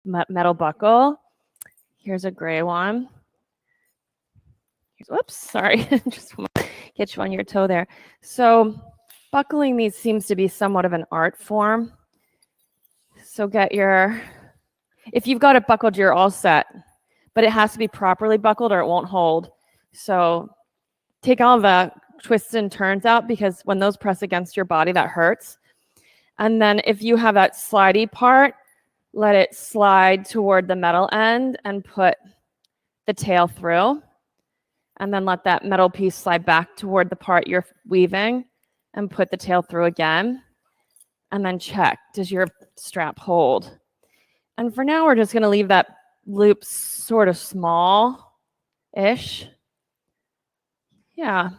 metal buckle. Here's a gray one. Whoops, sorry. Just want to get you on your toe there. So buckling these seems to be somewhat of an art form. So if you've got it buckled, you're all set. But it has to be properly buckled or it won't hold. So take all the twists and turns out, because when those press against your body, that hurts. And then if you have that slidey part, let it slide toward the metal end and put the tail through. And then let that metal piece slide back toward the part you're weaving and put the tail through again. And then check, does your strap hold? And for now, we're just going to leave that loop sort of small-ish. Yeah.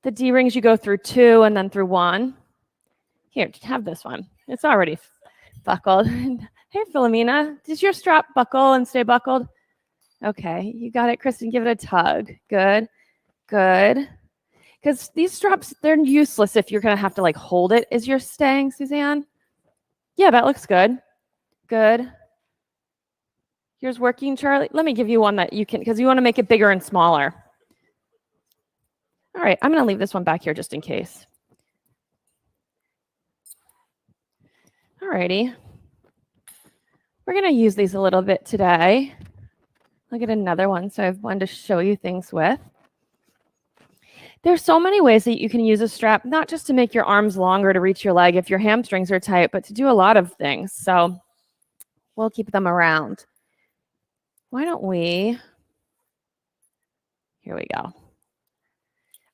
The D-rings, you go through 2 and then through 1. Here, have this one. It's already buckled. Hey, Philomena, does your strap buckle and stay buckled? Okay, you got it, Kristen. Give it a tug. Good, good. Because these straps, they're useless if you're going to have to like hold it as you're staying, Suzanne. Yeah, that looks good. Good. Here's working, Charlie. Let me give you one that you can, because you want to make it bigger and smaller. All right, I'm going to leave this one back here just in case. All righty. We're going to use these a little bit today. Look at another one. So I've wanted to show you things with. There's so many ways that you can use a strap, not just to make your arms longer to reach your leg if your hamstrings are tight, but to do a lot of things. So we'll keep them around. Why don't we, here we go.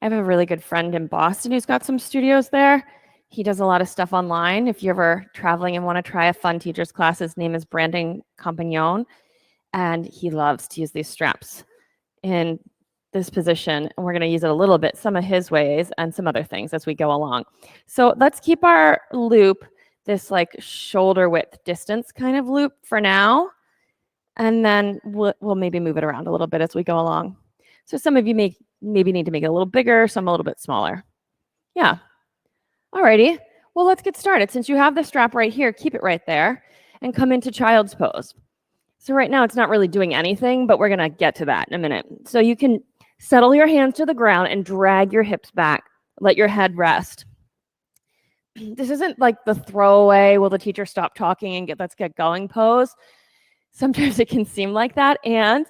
I have a really good friend in Boston who's got some studios there. He does a lot of stuff online. If you're ever traveling and want to try a fun teacher's class, his name is Brandon Compagnon, and he loves to use these straps in this position. And we're going to use it a little bit, some of his ways and some other things as we go along. So let's keep our loop this like shoulder width distance kind of loop for now. And then we'll maybe move it around a little bit as we go along. So some of you maybe need to make it a little bigger, some a little bit smaller. Yeah. Alrighty. Well, let's get started. Since you have the strap right here, keep it right there and come into child's pose. So right now it's not really doing anything, but we're going to get to that in a minute. So you can settle your hands to the ground and drag your hips back. Let your head rest. This isn't like the throwaway, will the teacher stop talking and let's get going pose. Sometimes it can seem like that. And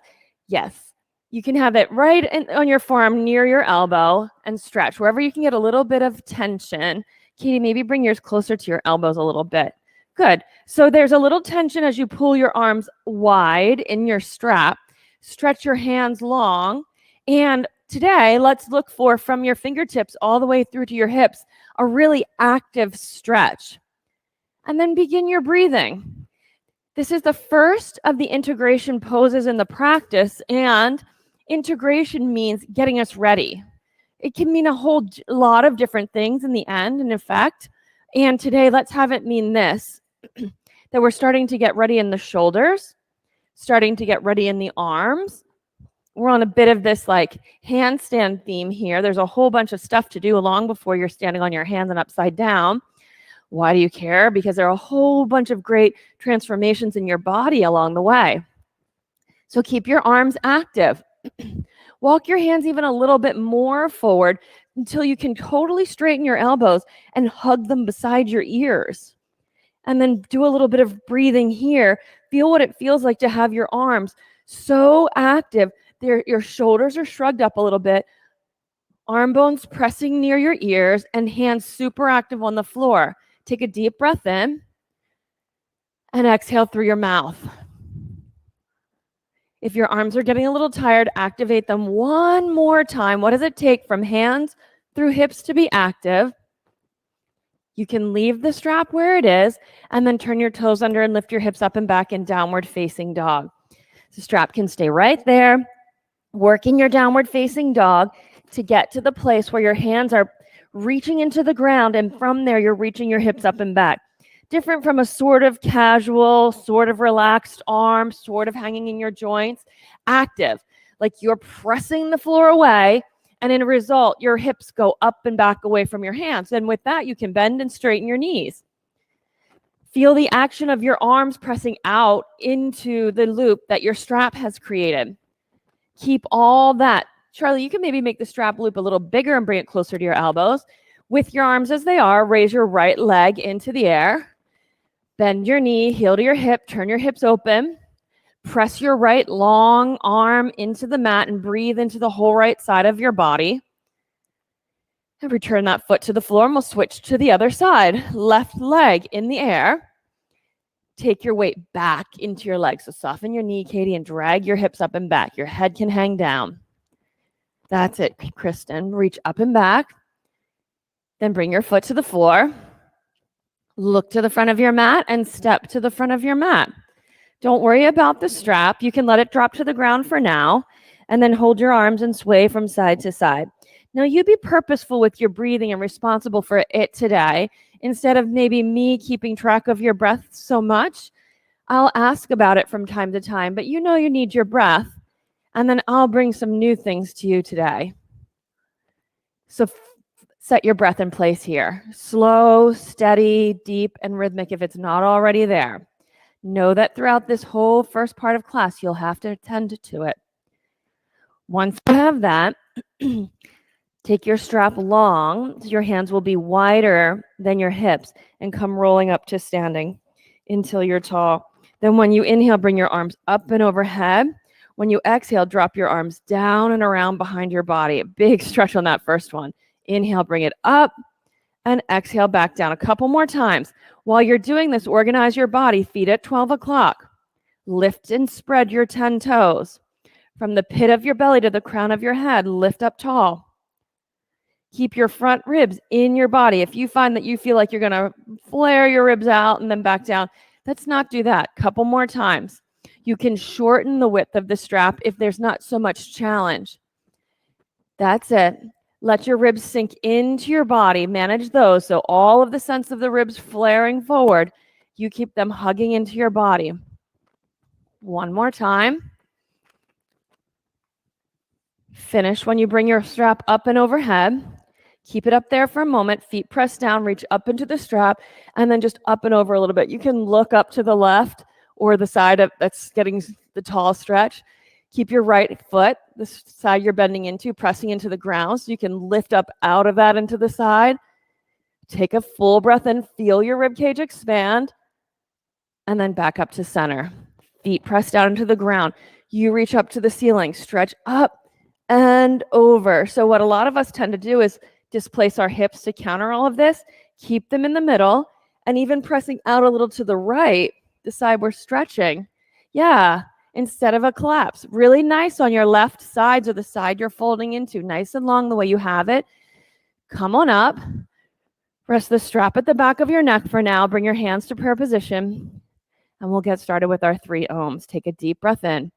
yes, you can have it right on your forearm near your elbow and stretch wherever you can get a little bit of tension. Katie, maybe bring yours closer to your elbows a little bit. Good. So there's a little tension as you pull your arms wide in your strap. Stretch your hands long. And today, let's look for, from your fingertips all the way through to your hips, a really active stretch. And then begin your breathing. This is the first of the integration poses in the practice, and integration means getting us ready. It can mean a whole lot of different things in the end, in effect. And today, let's have it mean this, that we're starting to get ready in the shoulders, starting to get ready in the arms. We're on a bit of this like handstand theme here. There's a whole bunch of stuff to do long before you're standing on your hands and upside down. Why do you care? Because there are a whole bunch of great transformations in your body along the way. So keep your arms active. Walk your hands even a little bit more forward until you can totally straighten your elbows and hug them beside your ears. And then do a little bit of breathing here. Feel what it feels like to have your arms so active. Your shoulders are shrugged up a little bit, arm bones pressing near your ears, and hands super active on the floor. Take a deep breath in and exhale through your mouth. If your arms are getting a little tired, activate them one more time. What does it take from hands through hips to be active? You can leave the strap where it is and then turn your toes under and lift your hips up and back in downward facing dog. The strap can stay right there. Working your downward facing dog to get to the place where your hands are reaching into the ground, and from there you're reaching your hips up and back. Different from a sort of casual, sort of relaxed arm, sort of hanging in your joints. Active, like you're pressing the floor away, and in a result, your hips go up and back away from your hands. And with that, you can bend and straighten your knees. Feel the action of your arms pressing out into the loop that your strap has created. Keep all that. Charlie, you can maybe make the strap loop a little bigger and bring it closer to your elbows. With your arms as they are, raise your right leg into the air. Bend your knee, heel to your hip, turn your hips open. Press your right long arm into the mat and breathe into the whole right side of your body. And return that foot to the floor, and we'll switch to the other side. Left leg in the air. Take your weight back into your legs. So soften your knee, Katie, and drag your hips up and back. Your head can hang down. That's it, Kristen. Reach up and back. Then bring your foot to the floor. Look to the front of your mat and step to the front of your mat. Don't worry about the strap. You can let it drop to the ground for now, and then hold your arms and sway from side to side. Now, you be purposeful with your breathing and responsible for it today. Instead of maybe me keeping track of your breath so much, I'll ask about it from time to time, but you know you need your breath, and then I'll bring some new things to you today. So set your breath in place here. Slow, steady, deep, and rhythmic if it's not already there. Know that throughout this whole first part of class, you'll have to attend to it. Once you have that, take your strap long, so your hands will be wider than your hips, and come rolling up to standing until you're tall. Then when you inhale, bring your arms up and overhead. When you exhale, drop your arms down and around behind your body. A big stretch on that first one. Inhale, bring it up, and exhale back down. A couple more times. While you're doing this, organize your body. Feet at 12 o'clock. Lift and spread your 10 toes. From the pit of your belly to the crown of your head, lift up tall. Keep your front ribs in your body. If you find that you feel like you're going to flare your ribs out and then back down, let's not do that. Couple more times. You can shorten the width of the strap if there's not so much challenge. That's it. Let your ribs sink into your body. Manage those. So all of the sense of the ribs flaring forward, you keep them hugging into your body. One more time. Finish when you bring your strap up and overhead. Keep it up there for a moment. Feet pressed down. Reach up into the strap and then just up and over a little bit. You can look up to the left or the side that's getting the tall stretch. Keep your right foot, the side you're bending into, pressing into the ground so you can lift up out of that into the side. Take a full breath in. Feel your rib cage expand. And then back up to center. Feet pressed down into the ground. You reach up to the ceiling. Stretch up and over. So what a lot of us tend to do is displace our hips to counter all of this. Keep them in the middle and even pressing out a little to the right, the side we're stretching. Yeah, instead of a collapse. Really nice on your left sides or the side you're folding into. Nice and long the way you have it. Come on up. Rest the strap at the back of your neck for now. Bring your hands to prayer position. And we'll get started with our 3 ohms. Take a deep breath in.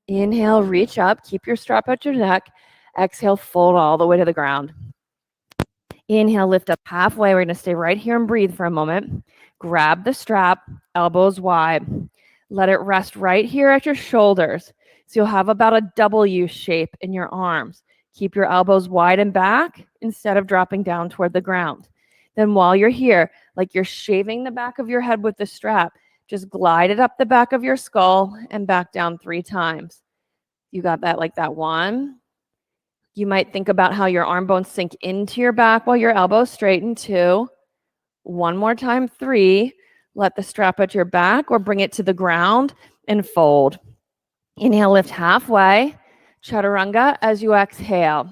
Inhale, reach up, keep your strap at your neck. Exhale, fold all the way to the ground. Inhale, lift up halfway. We're going to stay right here and breathe for a moment. Grab the strap, elbows wide. Let it rest right here at your shoulders. So you'll have about a W shape in your arms. Keep your elbows wide and back instead of dropping down toward the ground. Then while you're here, like you're shaving the back of your head with the strap, just glide it up the back of your skull and back down 3 times. You got that like that 1. You might think about how your arm bones sink into your back while your elbows straighten. 2. One more time. 3. Let the strap at your back or bring it to the ground and fold. Inhale, lift halfway. Chaturanga as you exhale.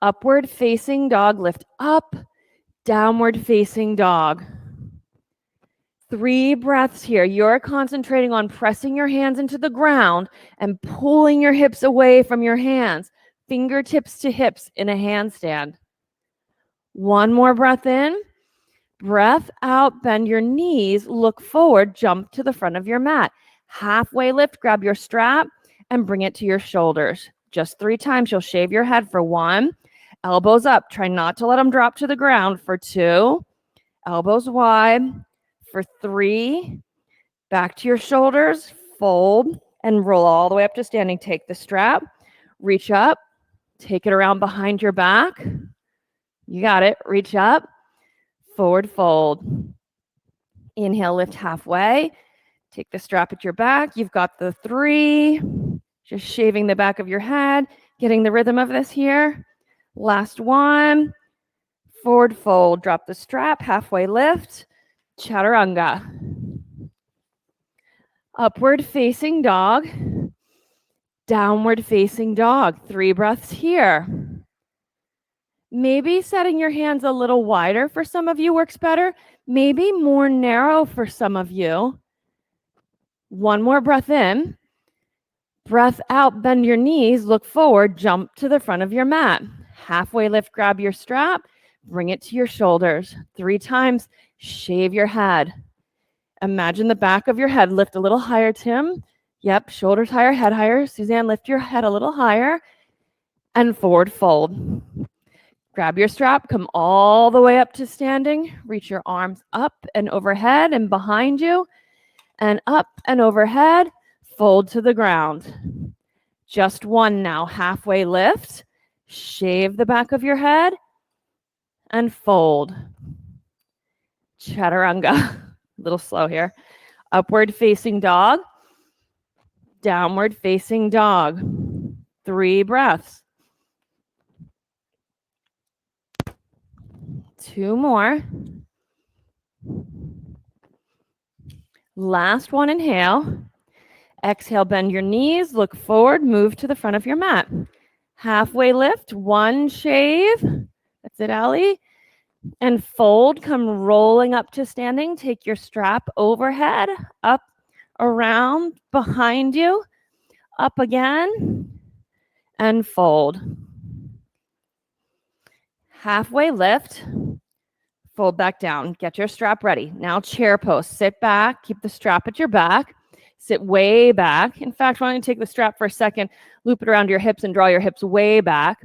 Upward facing dog, lift up. Downward facing dog. 3 breaths here. You're concentrating on pressing your hands into the ground and pulling your hips away from your hands. fingertips to hips in a handstand. One more breath in. Breath out, bend your knees, look forward, jump to the front of your mat. Halfway lift, grab your strap and bring it to your shoulders. Just 3 times. You'll shave your head for 1. Elbows up. Try not to let them drop to the ground for 2. Elbows wide for 3. Back to your shoulders, fold and roll all the way up to standing. Take the strap, reach up, take it around behind your back. You got it. Reach up, forward fold. Inhale, lift halfway. Take the strap at your back. You've got the 3. Just shaving the back of your head, getting the rhythm of this here. Last one. Forward fold. Drop the strap, halfway lift. Chaturanga. Upward facing dog. Downward facing dog. 3 breaths here. Maybe setting your hands a little wider for some of you works better. Maybe more narrow for some of you. One more breath in. Breath out, bend your knees, look forward, jump to the front of your mat. Halfway lift, grab your strap, bring it to your shoulders. 3 times, shave your head. Imagine the back of your head. Lift a little higher, Tim. Yep, shoulders higher, head higher. Suzanne, lift your head a little higher. And forward fold. Grab your strap, come all the way up to standing. Reach your arms up and overhead and behind you. And up and overhead. Fold to the ground. Just 1 now. Halfway lift. Shave the back of your head. And fold. Chaturanga. A little slow here. Upward facing dog. Downward facing dog. 3 breaths. 2 more. Last one, inhale. Exhale, bend your knees, look forward, move to the front of your mat. Halfway lift, 1 shave. That's it, Allie. And fold, come rolling up to standing. Take your strap overhead, up, around, behind you, up again, and fold. Halfway lift, fold back down. Get your strap ready. Now chair pose. Sit back, keep the strap at your back. Sit way back. In fact, why don't you take the strap for a second, loop it around your hips and draw your hips way back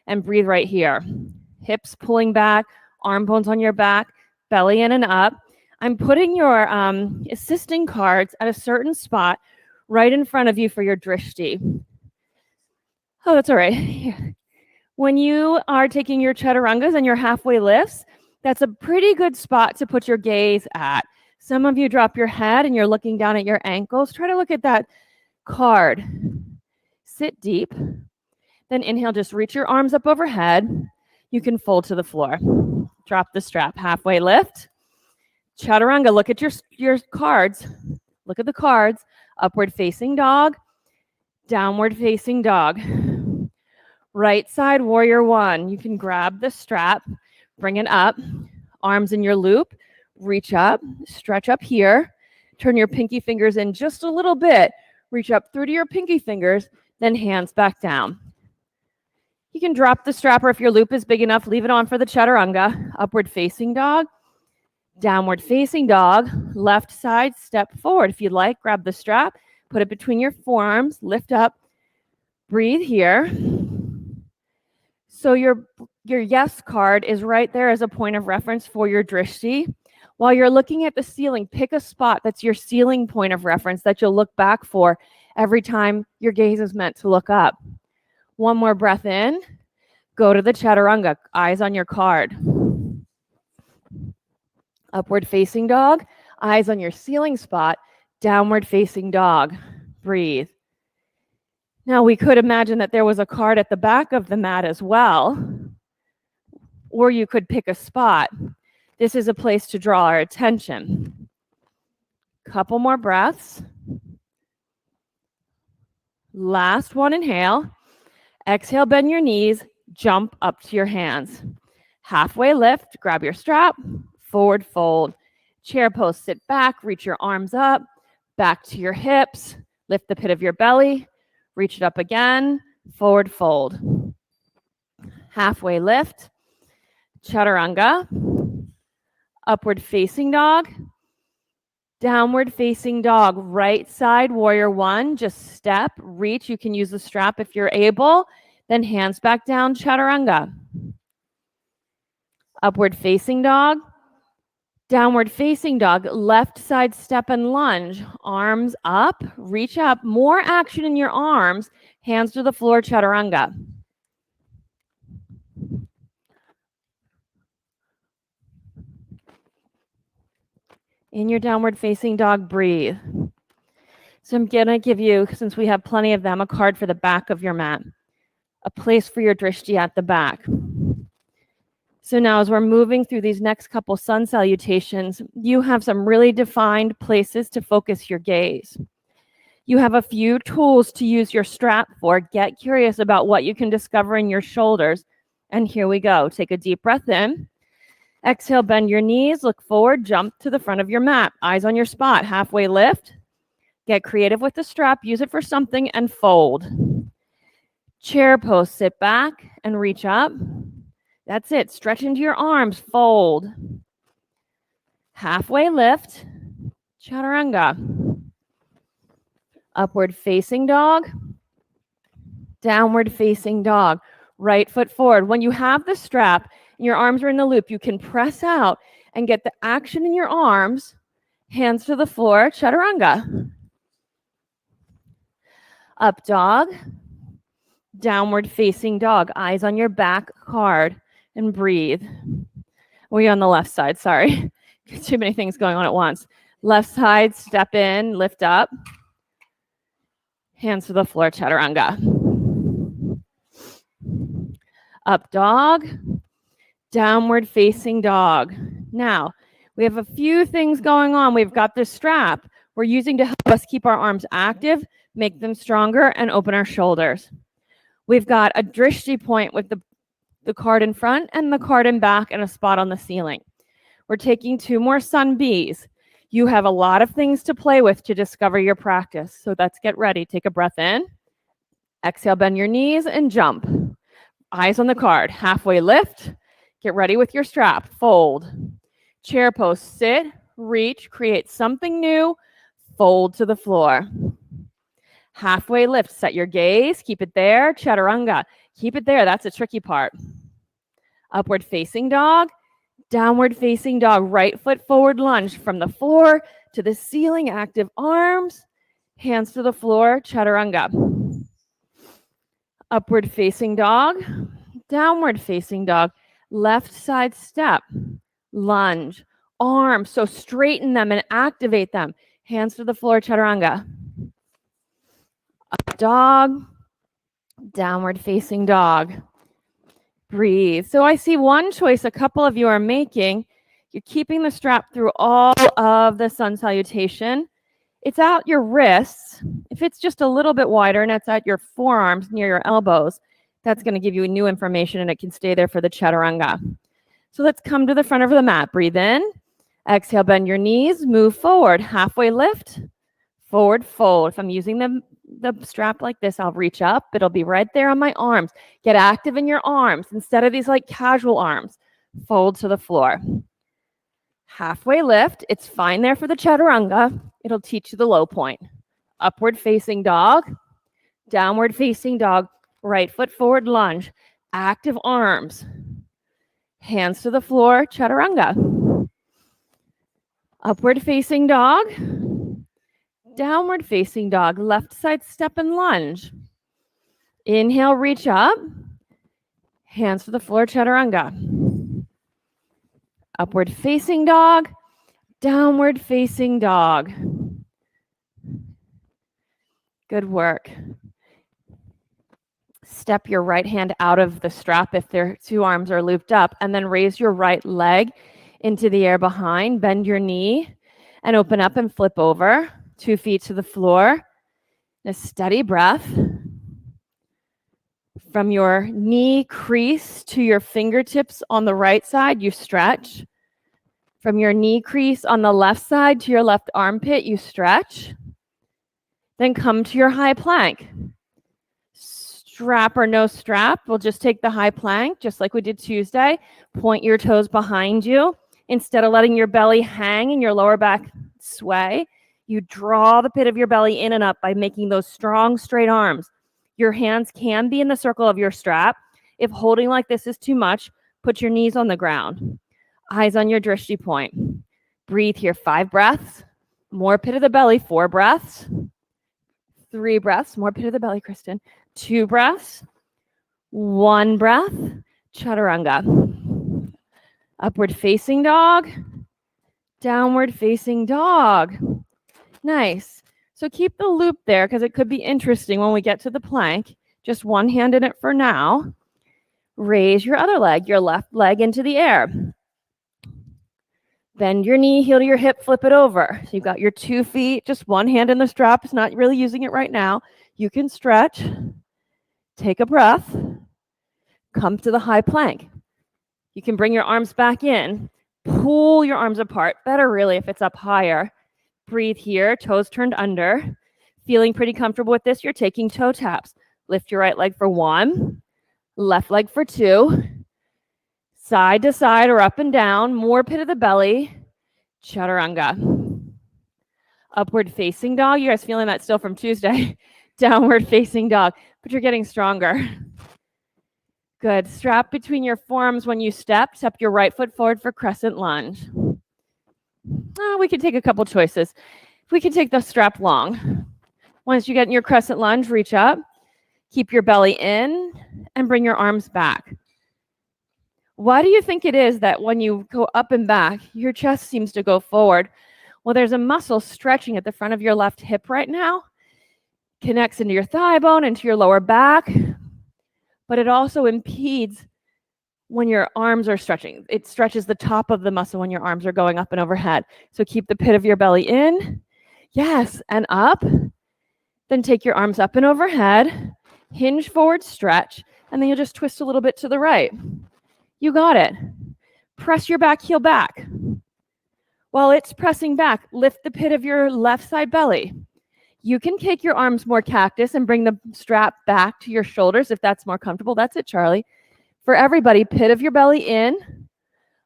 and breathe right here. Hips pulling back, arm bones on your back, belly in and up. I'm putting your assisting cards at a certain spot right in front of you for your drishti. Oh, that's all right. When you are taking your chaturangas and your halfway lifts, that's a pretty good spot to put your gaze at. Some of you drop your head and you're looking down at your ankles. Try to look at that card. Sit deep. Then inhale, just reach your arms up overhead. You can fold to the floor. Drop the strap, halfway lift. Chaturanga, look at your cards. Look at the cards. Upward facing dog, downward facing dog. Right side, warrior 1. You can grab the strap, bring it up, arms in your loop, reach up, stretch up here, turn your pinky fingers in just a little bit, reach up through to your pinky fingers, then hands back down. You can drop the strap, or if your loop is big enough, leave it on for the chaturanga. Upward facing dog, downward facing dog, left side, step forward. If you'd like, grab the strap, put it between your forearms, lift up, breathe here. So your yes card is right there as a point of reference for your drishti. While you're looking at the ceiling, pick a spot that's your ceiling point of reference that you'll look back for every time your gaze is meant to look up. 1 more breath in. Go to the chaturanga, eyes on your card. Upward facing dog, eyes on your ceiling spot, downward facing dog. Breathe. Now we could imagine that there was a card at the back of the mat as well, or you could pick a spot. This is a place to draw our attention. Couple more breaths. Last one, inhale. Exhale, bend your knees, jump up to your hands. Halfway lift, grab your strap, forward fold. Chair pose, sit back, reach your arms up, back to your hips, lift the pit of your belly, reach it up again, forward fold. Halfway lift, chaturanga, upward facing dog, downward facing dog, right side, warrior one, just step, reach. You can use the strap if you're able, then hands back down, chaturanga. Upward facing dog, downward facing dog, left side step and lunge, arms up, reach up, more action in your arms, hands to the floor, chaturanga. In your downward facing dog, breathe. So I'm gonna give you, since we have plenty of them, a card for the back of your mat, a place for your drishti at the back. So now as we're moving through these next couple sun salutations, you have some really defined places to focus your gaze. You have a few tools to use your strap for. Get curious about what you can discover in your shoulders. And here we go. Take a deep breath in. Exhale, bend your knees, look forward, jump to the front of your mat. Eyes on your spot, halfway lift. Get creative with the strap, use it for something, and fold. Chair pose, sit back and reach up. That's it. Stretch into your arms, fold. Halfway lift, chaturanga. Upward facing dog, downward facing dog. Right foot forward. When you have the strap and your arms are in the loop, you can press out and get the action in your arms, hands to the floor, chaturanga. Up dog, downward facing dog. Eyes on your back card and breathe. We're on the left side, sorry. Too many things going on at once. Left side, step in, lift up. Hands to the floor, chaturanga. Up dog, downward facing dog. Now, we have a few things going on. We've got this strap we're using to help us keep our arms active, make them stronger, and open our shoulders. We've got a drishti point with the card in front and the card in back and a spot on the ceiling. We're taking 2 more sun bees. You have a lot of things to play with to discover your practice. So let's get ready. Take a breath in. Exhale, bend your knees and jump. Eyes on the card. Halfway lift. Get ready with your strap. Fold. Chair pose. Sit, reach, create something new. Fold to the floor. Halfway lift. Set your gaze. Keep it there. Chaturanga. Keep it there. That's a tricky part. Upward facing dog. Downward facing dog. Right foot forward lunge from the floor to the ceiling. Active arms. Hands to the floor. Chaturanga. Upward facing dog. Downward facing dog. Left side step. Lunge. Arms. So straighten them and activate them. Hands to the floor. Chaturanga. Up dog. Downward facing dog. Breathe. So I see one choice a couple of you are making. You're keeping the strap through all of the sun salutation. It's at your wrists. If it's just a little bit wider and it's at your forearms near your elbows, that's going to give you new information and it can stay there for the chaturanga. So let's come to the front of the mat. Breathe in. Exhale, bend your knees. Move forward. Halfway lift. Forward fold. If I'm using the strap like this, I'll reach up. It'll be right there on my arms. Get active in your arms instead of these like casual arms. Fold to the floor. Halfway lift. It's fine there for the chaturanga. It'll teach you the low point. Upward facing dog. Downward facing dog. Right foot forward lunge. Active arms. Hands to the floor. Chaturanga. Upward facing dog. Downward facing dog. Left side step and lunge. Inhale, reach up. Hands to the floor, chaturanga. Upward facing dog. Downward facing dog. Good work. Step your right hand out of the strap if their 2 arms are looped up, and then raise your right leg into the air behind. Bend your knee and open up and flip over. 2 feet to the floor. A steady breath. From your knee crease to your fingertips on the right side, you stretch. From your knee crease on the left side to your left armpit, you stretch. Then come to your high plank. strap or no strap, we'll just take the high plank, just like we did Tuesday. Point your toes behind you. Instead of letting your belly hang and your lower back sway, you draw the pit of your belly in and up by making those strong, straight arms. Your hands can be in the circle of your strap. If holding like this is too much, put your knees on the ground. Eyes on your drishti point. Breathe here, 5 breaths. More pit of the belly, 4 breaths. 3 breaths, more pit of the belly, Kristen. 2 breaths. 1 breath. Chaturanga. Upward facing dog. Downward facing dog. Nice. So keep the loop there because it could be interesting when we get to the plank. Just one hand in it for now. Raise your other leg, your left leg into the air. Bend your knee, heel to your hip, flip it over. So you've got your 2 feet, just one hand in the strap. It's not really using it right now. You can stretch. Take a breath. Come to the high plank. You can bring your arms back in. Pull your arms apart. Better really if it's up higher. Breathe here, toes turned under. Feeling pretty comfortable with this, you're taking toe taps. Lift your right leg for 1, left leg for 2. Side to side or up and down, more pit of the belly, chaturanga. Upward facing dog, you guys feeling that still from Tuesday? Downward facing dog, but you're getting stronger. Good, strap between your forearms when you step your right foot forward for crescent lunge. We could take a couple choices. We could take the strap long. Once you get in your crescent lunge, reach up, keep your belly in, and bring your arms back. Why do you think it is that when you go up and back, your chest seems to go forward? Well, there's a muscle stretching at the front of your left hip right now. Connects into your thigh bone, into your lower back. But it also impedes when your arms are stretching. It stretches the top of the muscle when your arms are going up and overhead. So keep the pit of your belly in. Yes, and up. Then take your arms up and overhead. Hinge forward, stretch. And then you'll just twist a little bit to the right. You got it. Press your back heel back. While it's pressing back, lift the pit of your left side belly. You can take your arms more cactus and bring the strap back to your shoulders if that's more comfortable. That's it, Charlie. For everybody, pit of your belly in,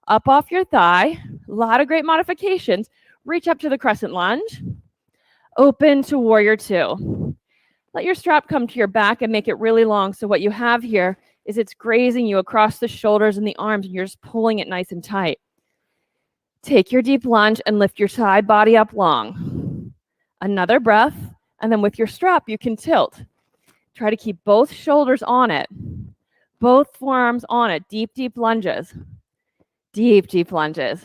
up off your thigh. A lot of great modifications. Reach up to the crescent lunge. Open to warrior 2. Let your strap come to your back and make it really long. So what you have here is it's grazing you across the shoulders and the arms, and you're just pulling it nice and tight. Take your deep lunge and lift your side body up long. Another breath, and then with your strap, you can tilt. Try to keep both shoulders on it, both forearms on it. Deep, deep lunges. Deep, deep lunges.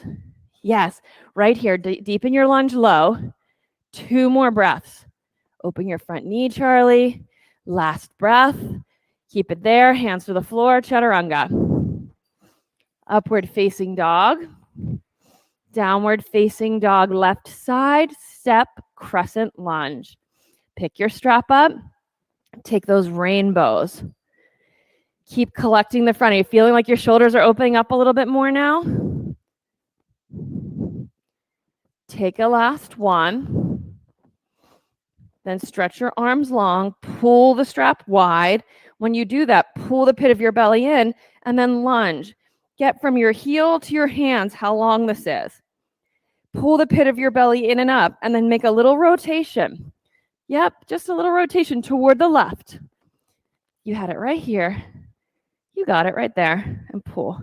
Yes, right here, deepen your lunge low. 2 more breaths. Open your front knee, Charlie. Last breath. Keep it there, hands to the floor, chaturanga. Upward facing dog. Downward facing dog, left side, step, crescent lunge. Pick your strap up. Take those rainbows. Keep collecting the front. Are you feeling like your shoulders are opening up a little bit more now? Take a last one. Then stretch your arms long. Pull the strap wide. When you do that, pull the pit of your belly in and then lunge. Get from your heel to your hands how long this is. Pull the pit of your belly in and up and then make a little rotation. Yep, just a little rotation toward the left. You had it right here. You got it right there. And pull.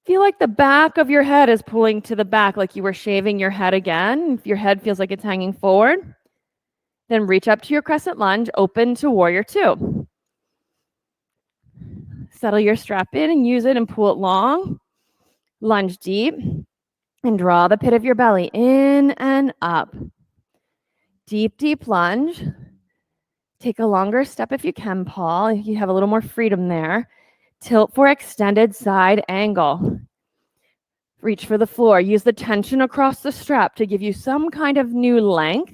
Feel like the back of your head is pulling to the back, like you were shaving your head again. If your head feels like it's hanging forward, then reach up to your crescent lunge, open to warrior 2. Settle your strap in and use it and pull it long. Lunge deep and draw the pit of your belly in and up. Deep, deep lunge. Take a longer step if you can, Paul. You have a little more freedom there. Tilt for extended side angle. Reach for the floor. Use the tension across the strap to give you some kind of new length.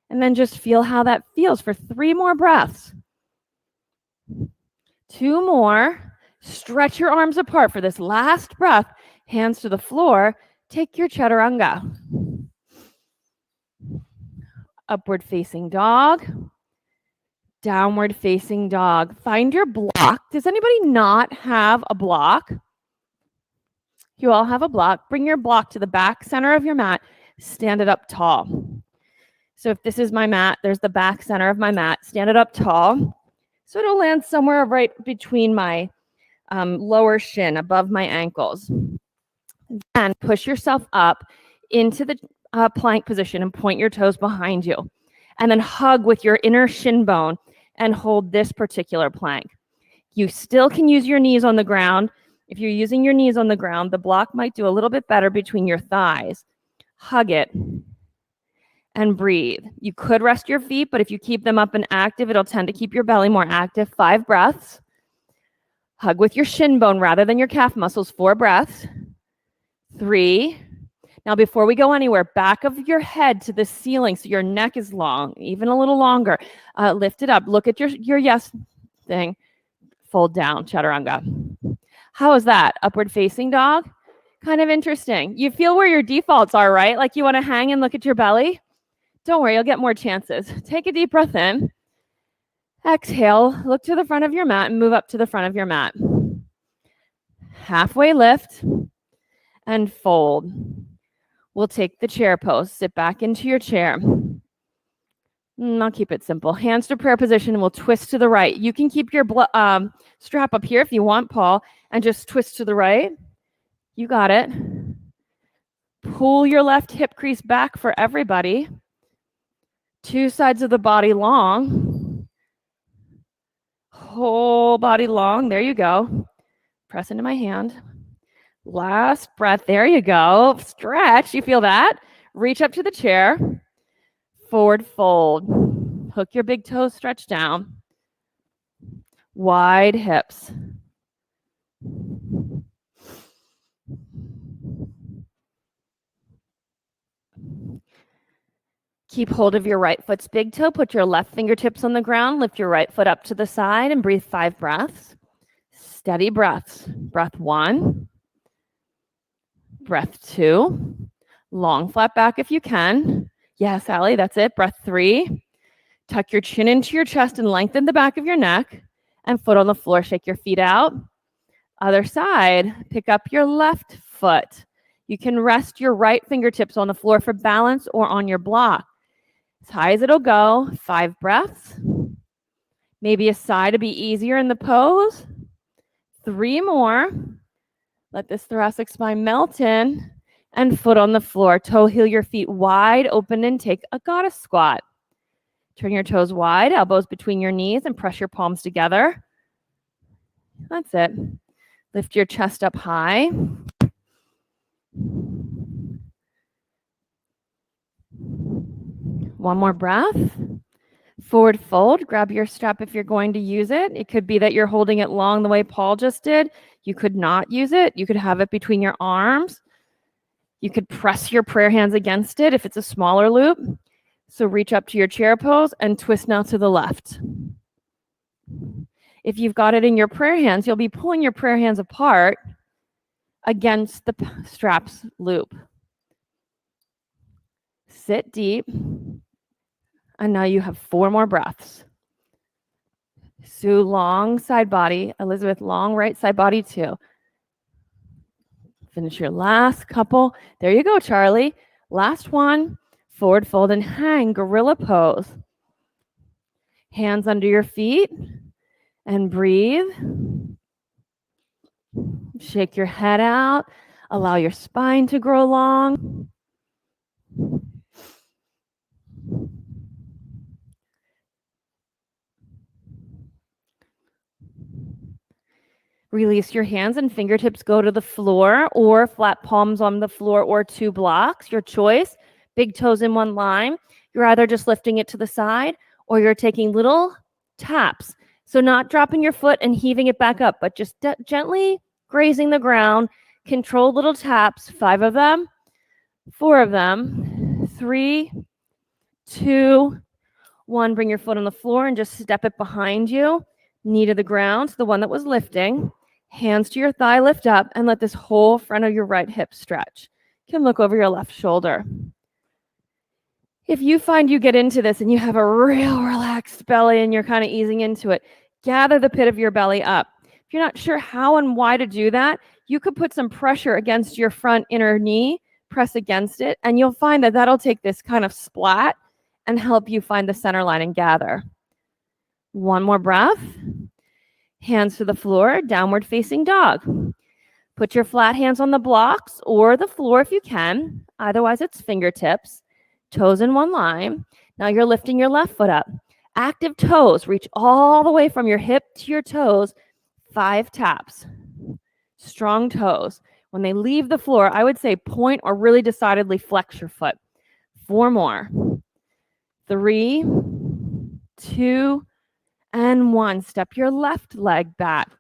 And then just feel how that feels for 3 more breaths. 2 more. Stretch your arms apart for this last breath. Hands to the floor. Take your chaturanga. Upward facing dog. Downward facing dog. Find your block. Does anybody not have a block? You all have a block. Bring your block to the back center of your mat. Stand it up tall. So if this is my mat, there's the back center of my mat. Stand it up tall. So it'll land somewhere right between my lower shin, above my ankles. Then push yourself up into the plank position and point your toes behind you. And then hug with your inner shin bone and hold this particular plank. You still can use your knees on the ground. If you're using your knees on the ground, the block might do a little bit better between your thighs. Hug it and breathe. You could rest your feet, but if you keep them up and active, it'll tend to keep your belly more active. 5 breaths. Hug with your shin bone rather than your calf muscles. 4 breaths. 3. Now, before we go anywhere, back of your head to the ceiling so your neck is long, even a little longer. Lift it up. Look at your yes thing. Fold down, chaturanga. How is that? Upward facing dog? Kind of interesting. You feel where your defaults are, right? Like you want to hang and look at your belly? Don't worry, you'll get more chances. Take a deep breath in. Exhale, look to the front of your mat and move up to the front of your mat. Halfway lift and fold. We'll take the chair pose. Sit back into your chair. I'll keep it simple. Hands to prayer position, and we'll twist to the right. You can keep your strap up here if you want, Paul, and just twist to the right. You got it. Pull your left hip crease back for everybody. 2 sides of the body long. Whole body long. There you go. Press into my hand. Last breath. There you go. Stretch. You feel that? Reach up to the chair. Forward fold. Hook your big toes, stretch down. Wide hips. Keep hold of your right foot's big toe. Put your left fingertips on the ground. Lift your right foot up to the side and breathe 5 breaths. Steady breaths. Breath 1. Breath 2. Long flat back if you can. Yes, Allie, that's it. Breath 3. Tuck your chin into your chest and lengthen the back of your neck. And foot on the floor. Shake your feet out. Other side. Pick up your left foot. You can rest your right fingertips on the floor for balance or on your block. As high as it'll go. 5 breaths. Maybe a sigh to be easier in the pose. 3 more. Let this thoracic spine melt in. And foot on the floor. Toe heel your feet wide open and take a goddess squat. Turn your toes wide, elbows between your knees, and press your palms together. That's it. Lift your chest up high. One more breath. Forward fold. Grab your strap if you're going to use it. It could be that you're holding it long the way Paul just did. You could not use it. You could have it between your arms. You could press your prayer hands against it if it's a smaller loop. So reach up to your chair pose and twist now to the left. If you've got it in your prayer hands, you'll be pulling your prayer hands apart against the straps loop. Sit deep. And now you have 4 more breaths. Sue, long side body. Elizabeth, long right side body too. Finish your last couple. There you go, Charlie. Last one. Forward fold and hang, gorilla pose. Hands under your feet and breathe. Shake your head out. Allow your spine to grow long. Release your hands and fingertips go to the floor or flat palms on the floor or 2 blocks, your choice. Big toes in one line. You're either just lifting it to the side or you're taking little taps. So not dropping your foot and heaving it back up, but just gently grazing the ground. Control little taps, 5 of them, 4 of them, 3, 2, 1. Bring your foot on the floor and just step it behind you. Knee to the ground, the one that was lifting. Hands to your thigh, lift up, and let this whole front of your right hip stretch. You can look over your left shoulder. If you find you get into this and you have a real relaxed belly and you're kind of easing into it, gather the pit of your belly up. If you're not sure how and why to do that, you could put some pressure against your front inner knee, press against it, and you'll find that that'll take this kind of splat and help you find the center line and gather. One more breath. Hands to the floor, downward facing dog. Put your flat hands on the blocks or the floor if you can. Otherwise, it's fingertips. Toes in one line. Now you're lifting your left foot up. Active toes. Reach all the way from your hip to your toes. 5 taps. Strong toes. When they leave the floor, I would say point or really decidedly flex your foot. 4 more. 3, 2, and 1. Step your left leg back.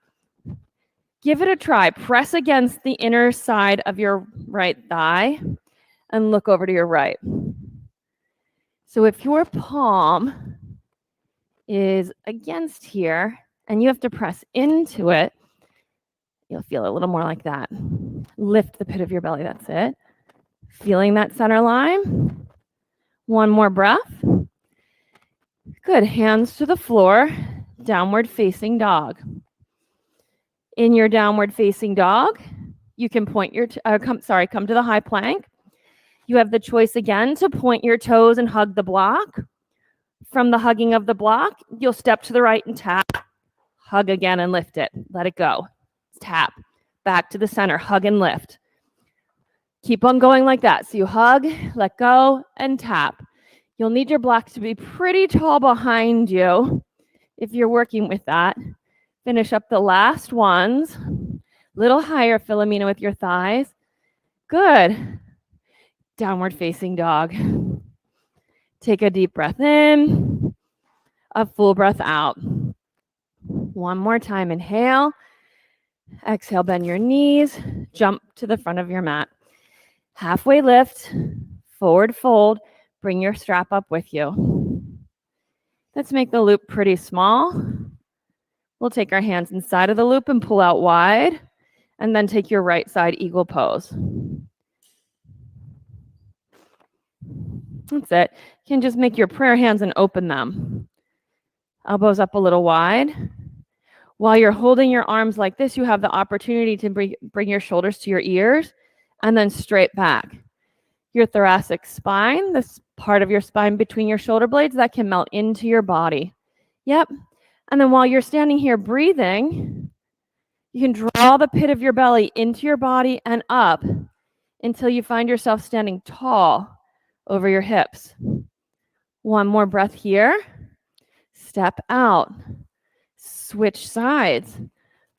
Give it a try. Press against the inner side of your right thigh and look over to your right. So if your palm is against here and you have to press into it, you'll feel a little more like that. Lift the pit of your belly. That's it. Feeling that center line. One more breath. Good. Hands to the floor. Downward facing dog. In your downward facing dog, you can point your come to the high plank. You have the choice again to point your toes and hug the block. From the hugging of the block, you'll step to the right and tap. Hug again and lift it. Let it go. Tap. Back to the center. Hug and lift. Keep on going like that. So you hug, let go, and tap. You'll need your blocks to be pretty tall behind you if you're working with that. Finish up the last ones. Little higher, Philomena, with your thighs. Good. Downward facing dog. Take a deep breath in. A full breath out. One more time. Inhale. Exhale, bend your knees. Jump to the front of your mat. Halfway lift. Forward fold. Bring your strap up with you. Let's make the loop pretty small. We'll take our hands inside of the loop and pull out wide, and then take your right side eagle pose. That's it. You can just make your prayer hands and open them. Elbows up a little wide. While you're holding your arms like this, you have the opportunity to bring your shoulders to your ears and then straight back. Your thoracic spine, this part of your spine between your shoulder blades, that can melt into your body. Yep. And then while you're standing here breathing, you can draw the pit of your belly into your body and up until you find yourself standing tall over your hips. One more breath here. Step out. Switch sides.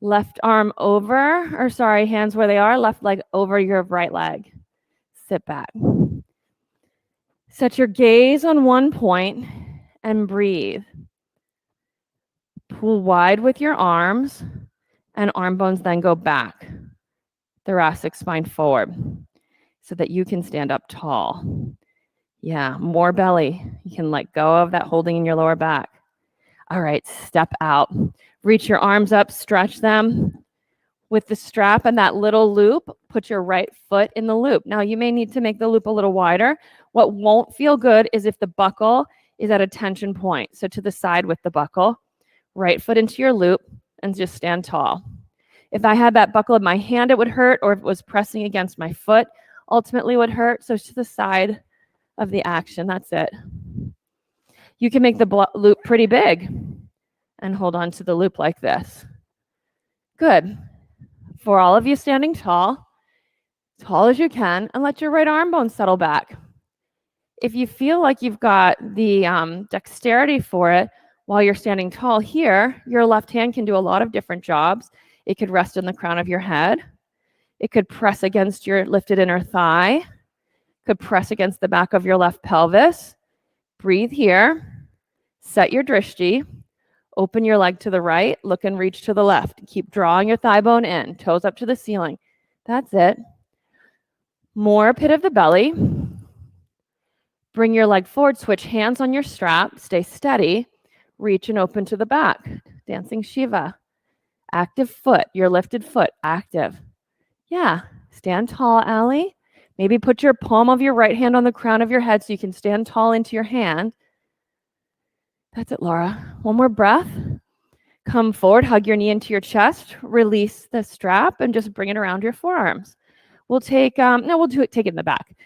Left arm over, hands where they are, left leg over your right leg. Sit back. Set your gaze on one point and breathe. Pull wide with your arms, and arm bones then go back. Thoracic spine forward so that you can stand up tall. Yeah, more belly. You can let go of that holding in your lower back. All right, step out. Reach your arms up, stretch them. With the strap and that little loop, put your right foot in the loop. Now, you may need to make the loop a little wider. What won't feel good is if the buckle is at a tension point. So to the side with the buckle, right foot into your loop, and just stand tall. If I had that buckle in my hand, it would hurt, or if it was pressing against my foot, ultimately would hurt. So to the side of the action, that's it. You can make the loop pretty big and hold on to the loop like this. Good. For all of you standing tall as you can, and let your right arm bone settle back. If you feel like you've got the dexterity for it while you're standing tall here, your left hand can do a lot of different jobs. It could rest in the crown of your head. It could press against your lifted inner thigh. Could press against the back of your left pelvis. Breathe here. Set your drishti. Open your leg to the right. Look and reach to the left. Keep drawing your thigh bone in. Toes up to the ceiling. That's it. More pit of the belly. Bring your leg forward. Switch hands on your strap. Stay steady. Reach and open to the back. Dancing Shiva. Active foot. Your lifted foot. Active. Yeah. Stand tall, Allie. Maybe put your palm of your right hand on the crown of your head so you can stand tall into your hand. That's it, Laura. One more breath. Come forward, hug your knee into your chest, release the strap, and just bring it around your forearms. We'll take, take it in the back.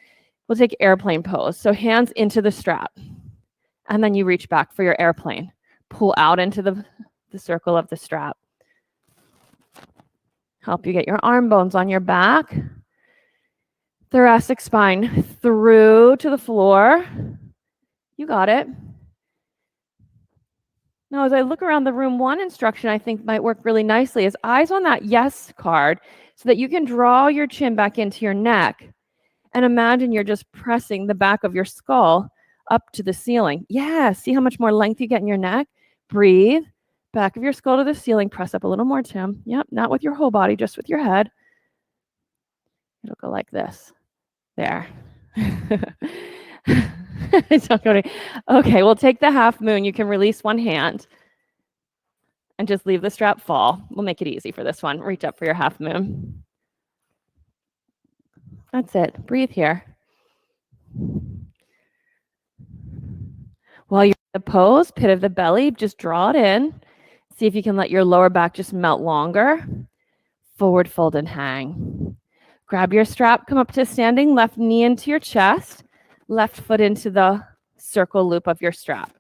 We'll take airplane pose. So hands into the strap. And then you reach back for your airplane. Pull out into the circle of the strap. Help you get your arm bones on your back. Thoracic spine through to the floor. You got it. Now, as I look around the room, one instruction I think might work really nicely is eyes on that yes card so that you can draw your chin back into your neck and imagine you're just pressing the back of your skull up to the ceiling. Yeah, see how much more length you get in your neck? Breathe. Back of your skull to the ceiling. Press up a little more, Tim. Yep, not with your whole body, just with your head. It'll go like this. There. Okay, we'll take the half moon. You can release one hand and just leave the strap fall. We'll make it easy for this one. Reach up for your half moon. That's it. Breathe here. While you're in the pose, pit of the belly, just draw it in. See if you can let your lower back just melt longer. Forward fold and hang. Grab your strap, come up to standing, left knee into your chest, left foot into the circle loop of your strap.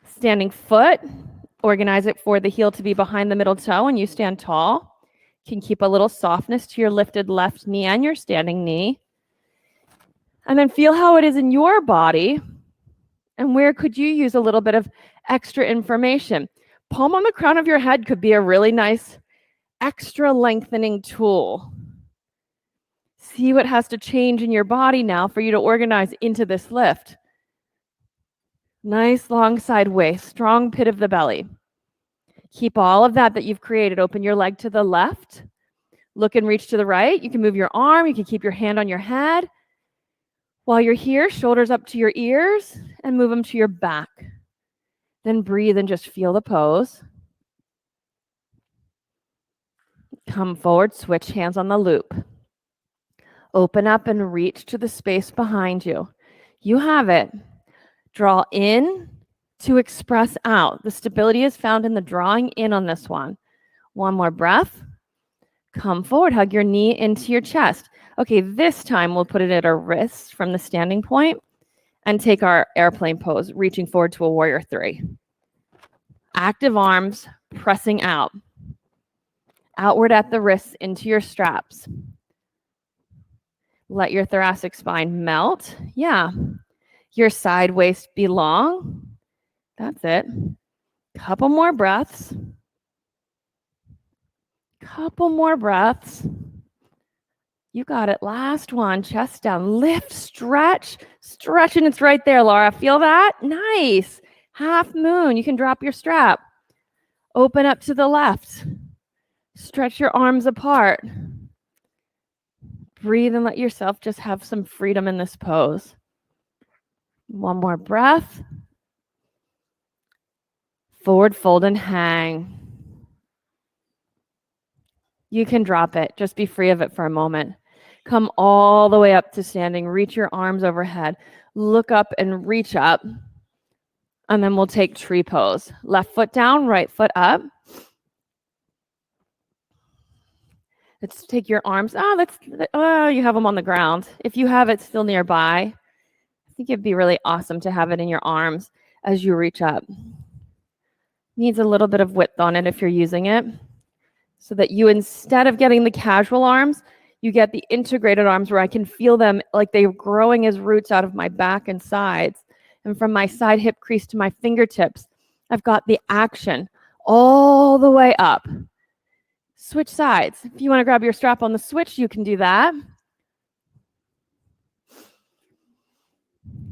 Standing foot, organize it for the heel to be behind the middle toe and you stand tall. Can keep a little softness to your lifted left knee and your standing knee. And then feel how it is in your body and where could you use a little bit of extra information. Palm on the crown of your head could be a really nice extra lengthening tool. See what has to change in your body now for you to organize into this lift. Nice long side waist, strong pit of the belly. Keep all of that you've created. Open your leg to the left. Look and reach to the right. You can move your arm. You can keep your hand on your head. While you're here, shoulders up to your ears and move them to your back. Then breathe and just feel the pose. Come forward, switch hands on the loop. Open up and reach to the space behind you. You have it. Draw in to express out. The stability is found in the drawing in on this one. One more breath. Come forward, hug your knee into your chest. Okay, this time we'll put it at our wrist from the standing point and take our airplane pose, reaching forward to a warrior three. Active arms, pressing out. Outward at the wrists into your straps. Let your thoracic spine melt. Yeah. Your side waist be long. That's it. Couple more breaths. Couple more breaths. You got it. Last one. Chest down. Lift, stretch. Stretch, and it's right there, Laura. Feel that? Nice. Half moon. You can drop your strap. Open up to the left. Stretch your arms apart. Breathe and let yourself just have some freedom in this pose. One more breath. Forward fold and hang. You can drop it. Just be free of it for a moment. Come all the way up to standing. Reach your arms overhead. Look up and reach up. And then we'll take tree pose. Left foot down, right foot up. Let's take your arms. You have them on the ground. If you have it still nearby, I think it'd be really awesome to have it in your arms as you reach up. Needs a little bit of width on it if you're using it, so that you, instead of getting the casual arms, you get the integrated arms where I can feel them like they're growing as roots out of my back and sides. And from my side hip crease to my fingertips, I've got the action all the way up. Switch sides. If you want to grab your strap on the switch, you can do that.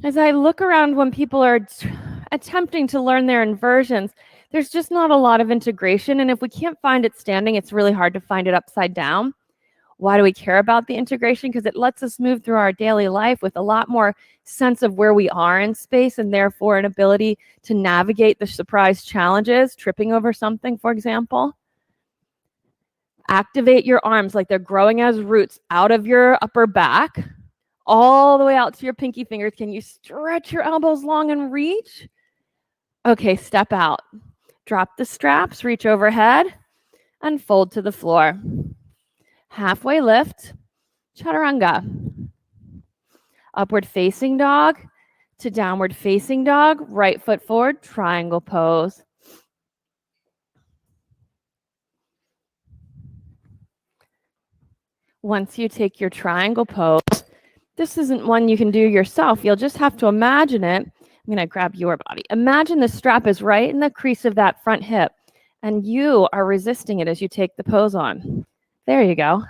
As I look around when people are attempting to learn their inversions, there's just not a lot of integration. And if we can't find it standing, it's really hard to find it upside down. Why do we care about the integration? Because it lets us move through our daily life with a lot more sense of where we are in space, and therefore an ability to navigate the surprise challenges, tripping over something, for example. Activate your arms like they're growing as roots out of your upper back, all the way out to your pinky fingers. Can you stretch your elbows long and reach? Okay, step out. Drop the straps, reach overhead, and fold to the floor. Halfway lift, chaturanga. Upward facing dog to downward facing dog, right foot forward, triangle pose. Once you take your triangle pose, this isn't one you can do yourself. You'll just have to imagine it. I'm going to grab your body. Imagine the strap is right in the crease of that front hip, and you are resisting it as you take the pose on. There you go.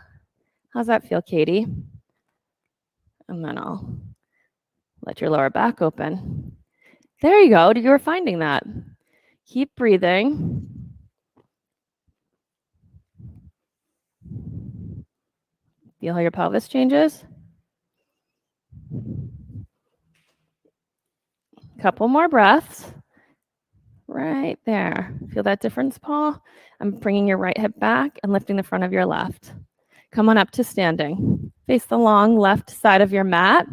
How's that feel, Katie? And then I'll let your lower back open. There you go. You were finding that. Keep breathing. Feel how your pelvis changes? Couple more breaths. Right there. Feel that difference, Paul? I'm bringing your right hip back and lifting the front of your left. Come on up to standing. Face the long left side of your mat.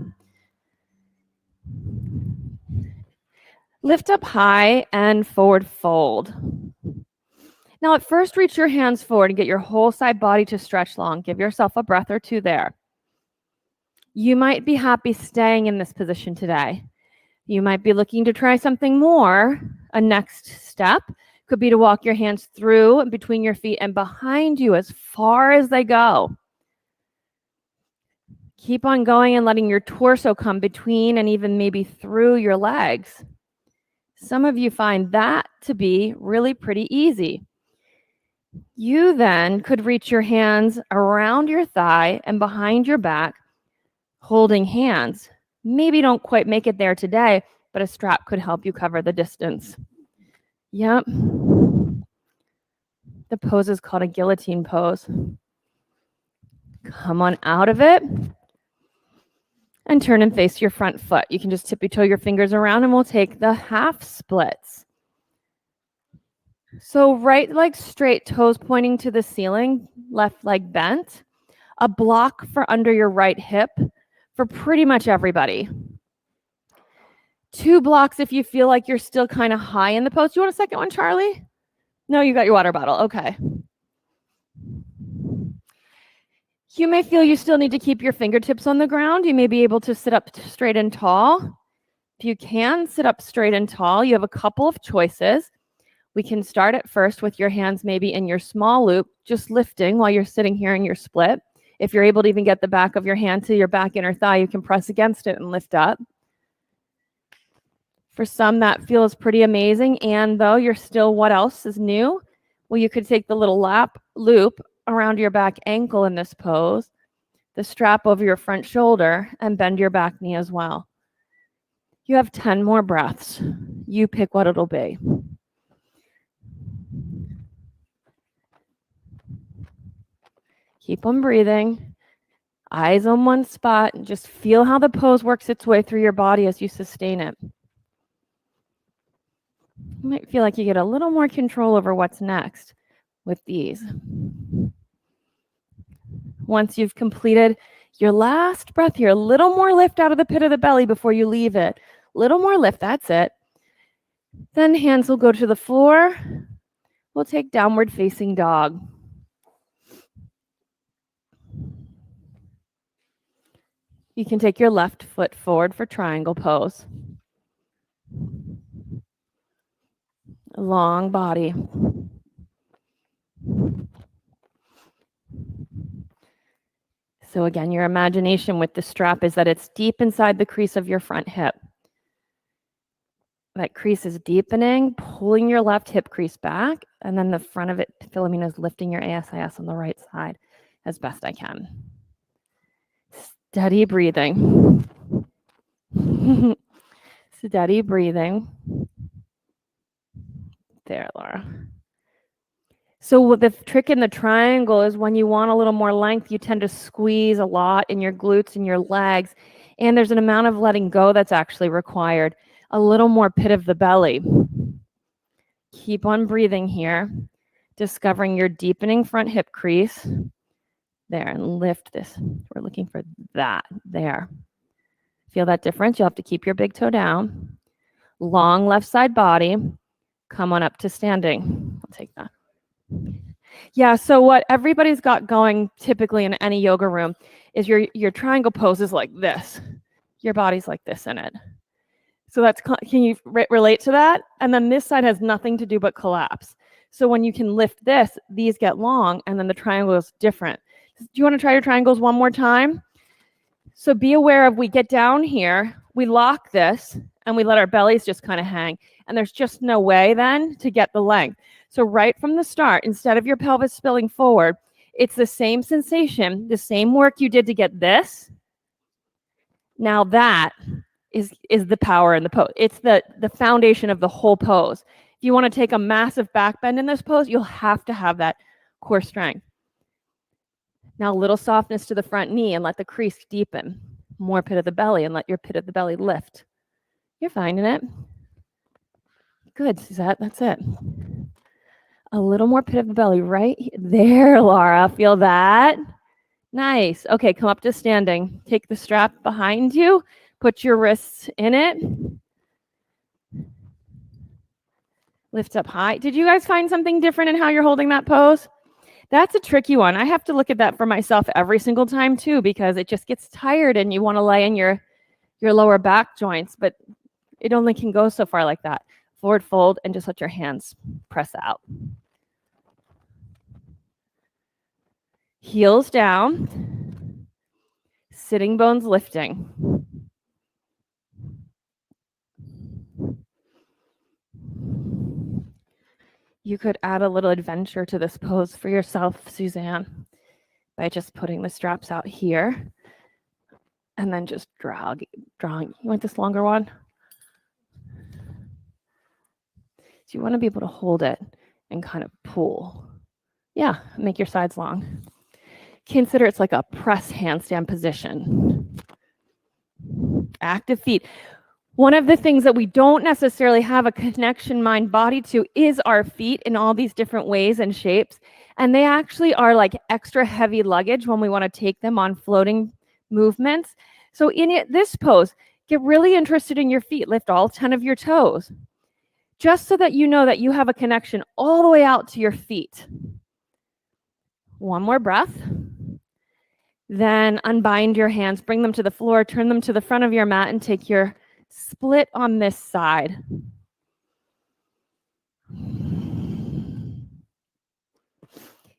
Lift up high and forward fold. Now at first, reach your hands forward and get your whole side body to stretch long. Give yourself a breath or two there. You might be happy staying in this position today. You might be looking to try something more. A next step could be to walk your hands through and between your feet and behind you as far as they go. Keep on going and letting your torso come between and even maybe through your legs. Some of you find that to be really pretty easy. You then could reach your hands around your thigh and behind your back, holding hands. Maybe don't quite make it there today, but a strap could help you cover the distance. Yep. The pose is called a guillotine pose. Come on out of it and turn and face your front foot. You can just tippy toe your fingers around and we'll take the half splits. So right leg straight, toes pointing to the ceiling, left leg bent. A block for under your right hip for pretty much everybody. 2 blocks if you feel like you're still kind of high in the pose. You want a second one, Charlie? No, you got your water bottle. Okay. You may feel you still need to keep your fingertips on the ground. You may be able to sit up straight and tall. If you can sit up straight and tall, you have a couple of choices. We can start at first with your hands maybe in your small loop, just lifting while you're sitting here in your split. If you're able to even get the back of your hand to your back inner thigh, you can press against it and lift up. For some, that feels pretty amazing. And though you're still, what else is new? Well, you could take the little lap loop around your back ankle in this pose, the strap over your front shoulder, and bend your back knee as well. You have 10 more breaths. You pick what it'll be. Keep on breathing. Eyes on one spot, and just feel how the pose works its way through your body as you sustain it. You might feel like you get a little more control over what's next with these. Once you've completed your last breath here, a little more lift out of the pit of the belly before you leave it. Little more lift, that's it. Then hands will go to the floor. We'll take downward facing dog. You can take your left foot forward for triangle pose. Long body. So again, your imagination with the strap is that it's deep inside the crease of your front hip. That crease is deepening, pulling your left hip crease back, and then the front of it, Philomena, is lifting your ASIS on the right side as best I can. Steady breathing. Steady breathing. There, Laura. So the trick in the triangle is when you want a little more length, you tend to squeeze a lot in your glutes and your legs, and there's an amount of letting go that's actually required. A little more pit of the belly. Keep on breathing here. discovering your deepening front hip crease. There, and lift this. We're looking for that. There. Feel that difference? You'll have to keep your big toe down. Long left side body. Come on up to standing. I'll take that. Yeah, so what everybody's got going typically in any yoga room is your triangle pose is like this. Your body's like this in it. So that's, can you relate to that? And then this side has nothing to do but collapse. So when you can lift this, these get long, and then the triangle is different. Do you want to try your triangles one more time? So be aware of, we get down here, we lock this, and we let our bellies just kind of hang. And there's just no way then to get the length. So right from the start, instead of your pelvis spilling forward, it's the same sensation, the same work you did to get this. Now that is the power in the pose. It's the foundation of the whole pose. If you want to take a massive back bend in this pose, you'll have to have that core strength. Now a little softness to the front knee and let the crease deepen. More pit of the belly and let your pit of the belly lift. You're finding it. Good, Suzette, that's it. A little more pit of the belly right there, Laura. Feel that? Nice. Okay, come up to standing. Take the strap behind you. Put your wrists in it. Lift up high. Did you guys find something different in how you're holding that pose? That's a tricky one. I have to look at that for myself every single time too, because it just gets tired and you want to lay in your lower back joints, but it only can go so far like that. Forward fold and just let your hands press out. Heels down. Sitting bones lifting. You could add a little adventure to this pose for yourself, Suzanne, by just putting the straps out here and then just drawing. You want this longer one? So you want to be able to hold it and kind of pull. Yeah, make your sides long. Consider it's like a press handstand position. Active feet. One of the things that we don't necessarily have a connection mind-body to is our feet in all these different ways and shapes. And they actually are like extra heavy luggage when we want to take them on floating movements. So in this pose, get really interested in your feet. Lift all 10 of your toes, just so that you know that you have a connection all the way out to your feet. One more breath. Then unbind your hands, bring them to the floor, turn them to the front of your mat, and take your split on this side.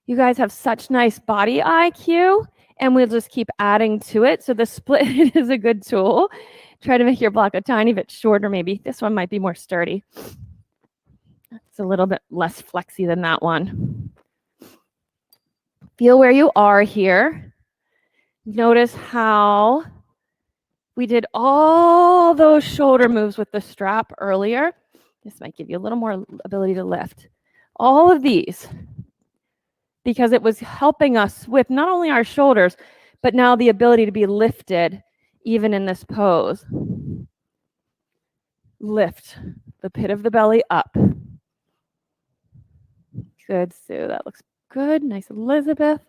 You guys have such nice body IQ, and we'll just keep adding to it. So the split is a good tool. Try to make your block a tiny bit shorter, maybe. This one might be more sturdy. It's a little bit less flexy than that one. Feel where you are here. Notice how we did all those shoulder moves with the strap earlier. This might give you a little more ability to lift. All of these, because it was helping us with not only our shoulders, but now the ability to be lifted even in this pose. Lift the pit of the belly up. Good, Sue. That looks good. Nice, Elizabeth.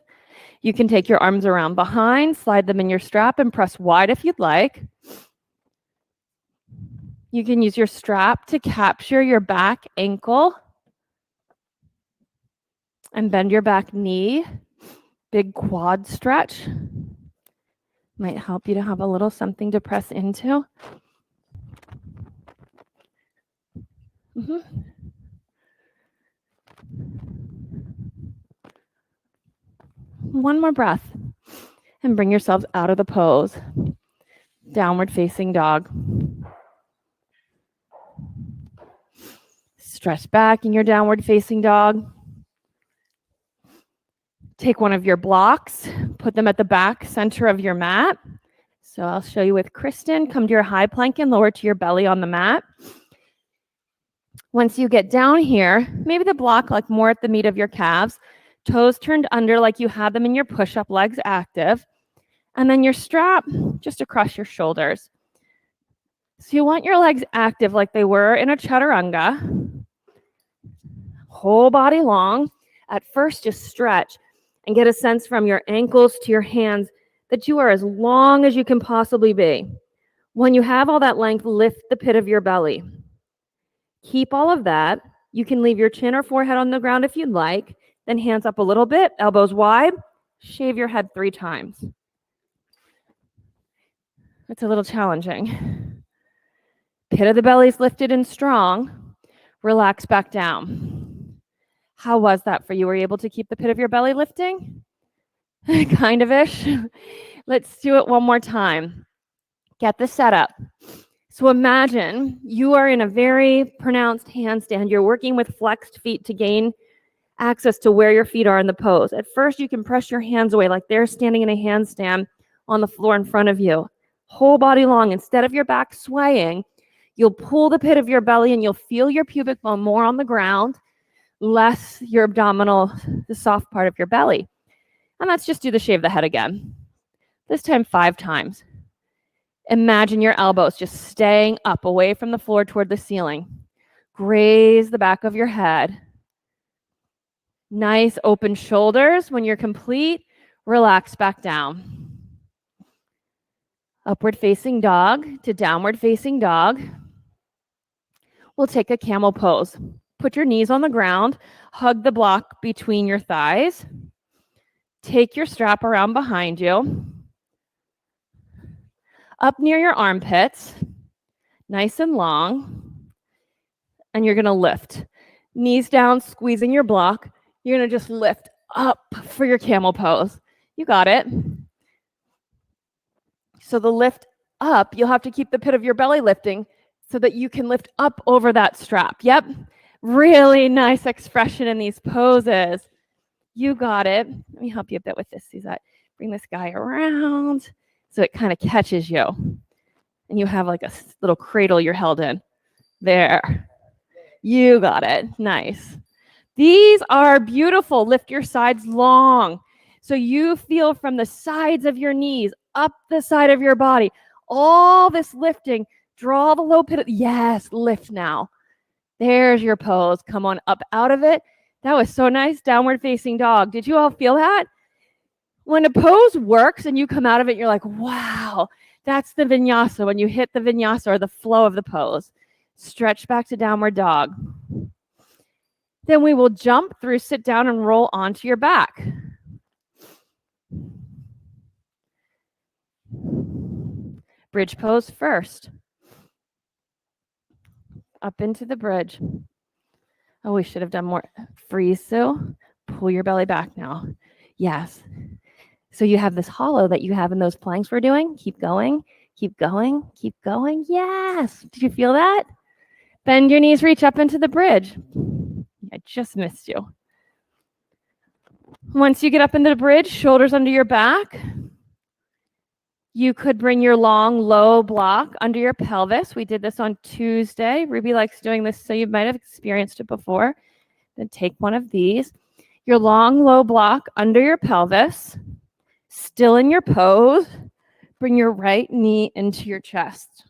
You can take your arms around behind, slide them in your strap, and press wide if you'd like. You can use your strap to capture your back ankle and bend your back knee. Big quad stretch. Might help you to have a little something to press into. One more breath. And bring yourselves out of the pose. Downward facing dog. Stretch back in your downward facing dog. Take one of your blocks, put them at the back center of your mat. So I'll show you with Kristen. Come to your high plank and lower to your belly on the mat. Once you get down here, maybe the block like more at the meat of your calves, toes turned under like you had them in your push-up, legs active, and then your strap just across your shoulders. So you want your legs active like they were in a chaturanga, whole body long, At first, just stretch and get a sense from your ankles to your hands that you are as long as you can possibly be. When you have all that length, lift the pit of your belly. Keep all of that. You can leave your chin or forehead on the ground if you'd like. Then hands up a little bit, elbows wide. Shave your head 3 times. It's a little challenging. Pit of the belly is lifted and strong. Relax back down. How was that for you? Were you able to keep the pit of your belly lifting? Kind of-ish. Let's do it one more time. Get the setup. So imagine you are in a very pronounced handstand. You're working with flexed feet to gain access to where your feet are in the pose. At first, you can press your hands away like they're standing in a handstand on the floor in front of you. Whole body long. Instead of your back swaying, you'll pull the pit of your belly and you'll feel your pubic bone more on the ground, less your abdominal, the soft part of your belly. And let's just do the shave the head again. This time 5 times. Imagine your elbows just staying up away from the floor toward the ceiling. Graze the back of your head. Nice open shoulders. When you're complete, relax back down. Upward facing dog to downward facing dog. We'll take a camel pose. Put your knees on the ground. Hug the block between your thighs. Take your strap around behind you. Up near your armpits, nice and long, and you're going to lift. Knees down, squeezing your block. You're going to just lift up for your camel pose. You got it. So the lift up, you'll have to keep the pit of your belly lifting so that you can lift up over that strap. Yep. Really nice expression in these poses. You got it. Let me help you a bit with this. See that? Bring this guy around so it kind of catches you. And you have like a little cradle you're held in. There. You got it. Nice. These are beautiful. Lift your sides long. So you feel from the sides of your knees, up the side of your body, all this lifting. Draw the low pit. Yes, lift now. There's your pose. Come on up out of it. That was so nice. Downward facing dog. Did you all feel that? When a pose works and you come out of it, you're like, wow, that's the vinyasa. When you hit the vinyasa or the flow of the pose, stretch back to downward dog. Then we will jump through, sit down, and roll onto your back. Bridge pose first. Up into the bridge. Oh, we should have done more. Freeze, Sue. Pull your belly back now. Yes. So you have this hollow that you have in those planks we're doing. Keep going, keep going, keep going. Yes. Did you feel that? Bend your knees, reach up into the bridge. I just missed you. Once you get up into the bridge, shoulders under your back. You could bring your long, low block under your pelvis. We did this on Tuesday. Ruby likes doing this, so you might have experienced it before. Then take one of these. Your long, low block under your pelvis. Still in your pose, bring your right knee into your chest.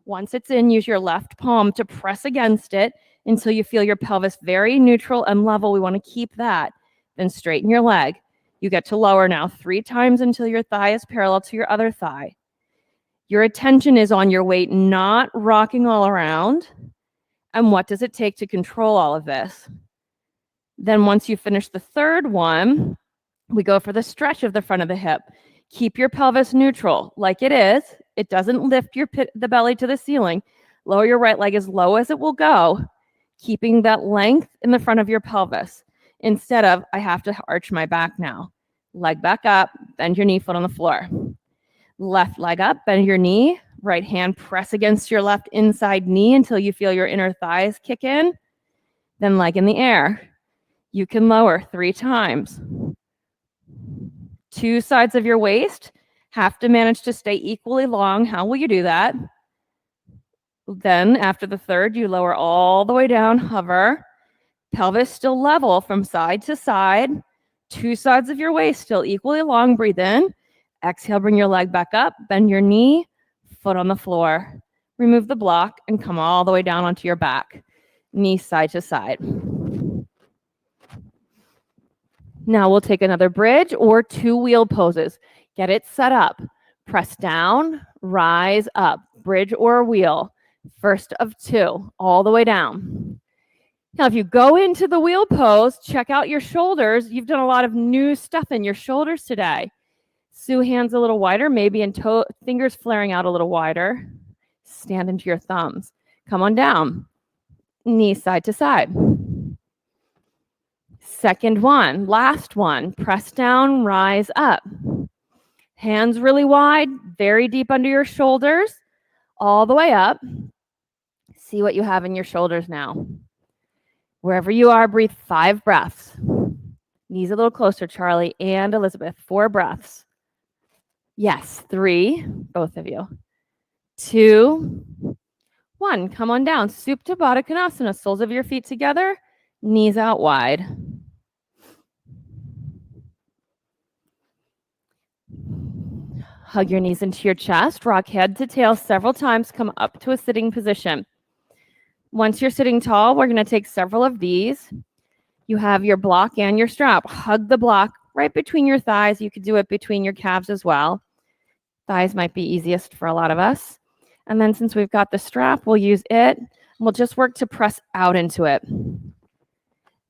Once it's in, use your left palm to press against it until you feel your pelvis very neutral and level. We want to keep that. Then straighten your leg. You get to lower now 3 times until your thigh is parallel to your other thigh. Your attention is on your weight, not rocking all around. And what does it take to control all of this? Then once you finish the third one, we go for the stretch of the front of the hip. Keep your pelvis neutral like it is. It doesn't lift the belly to the ceiling. Lower your right leg as low as it will go, keeping that length in the front of your pelvis. Instead of, I have to arch my back now. Leg back up, bend your knee, foot on the floor. Left leg up, bend your knee. Right hand, press against your left inside knee until you feel your inner thighs kick in. Then leg in the air. You can lower 3 times. 2 sides of your waist have to manage to stay equally long. How will you do that? Then after the third, you lower all the way down, hover. Pelvis still level from side to side. 2 sides of your waist still equally long. Breathe in. Exhale, bring your leg back up. Bend your knee, foot on the floor. Remove the block and come all the way down onto your back. Knee side to side. Now we'll take another bridge or 2 wheel poses. Get it set up. Press down, rise up, bridge or wheel. First of 2, all the way down. Now, if you go into the wheel pose, check out your shoulders. You've done a lot of new stuff in your shoulders today. Sue hands a little wider, maybe, and fingers flaring out a little wider. Stand into your thumbs. Come on down. Knees side to side. Second one, last one. Press down, rise up. Hands really wide, very deep under your shoulders, all the way up. See what you have in your shoulders now. Wherever you are, breathe 5 breaths. Knees a little closer, Charlie and Elizabeth. 4 breaths. Yes, 3, both of you. 2, 1. Come on down. Supta Baddha Konasana. Soles of your feet together, knees out wide. Hug your knees into your chest. Rock head to tail several times. Come up to a sitting position. Once you're sitting tall, we're going to take several of these. You have your block and your strap. Hug the block right between your thighs. You could do it between your calves as well. Thighs might be easiest for a lot of us. And then since we've got the strap, we'll use it. We'll just work to press out into it.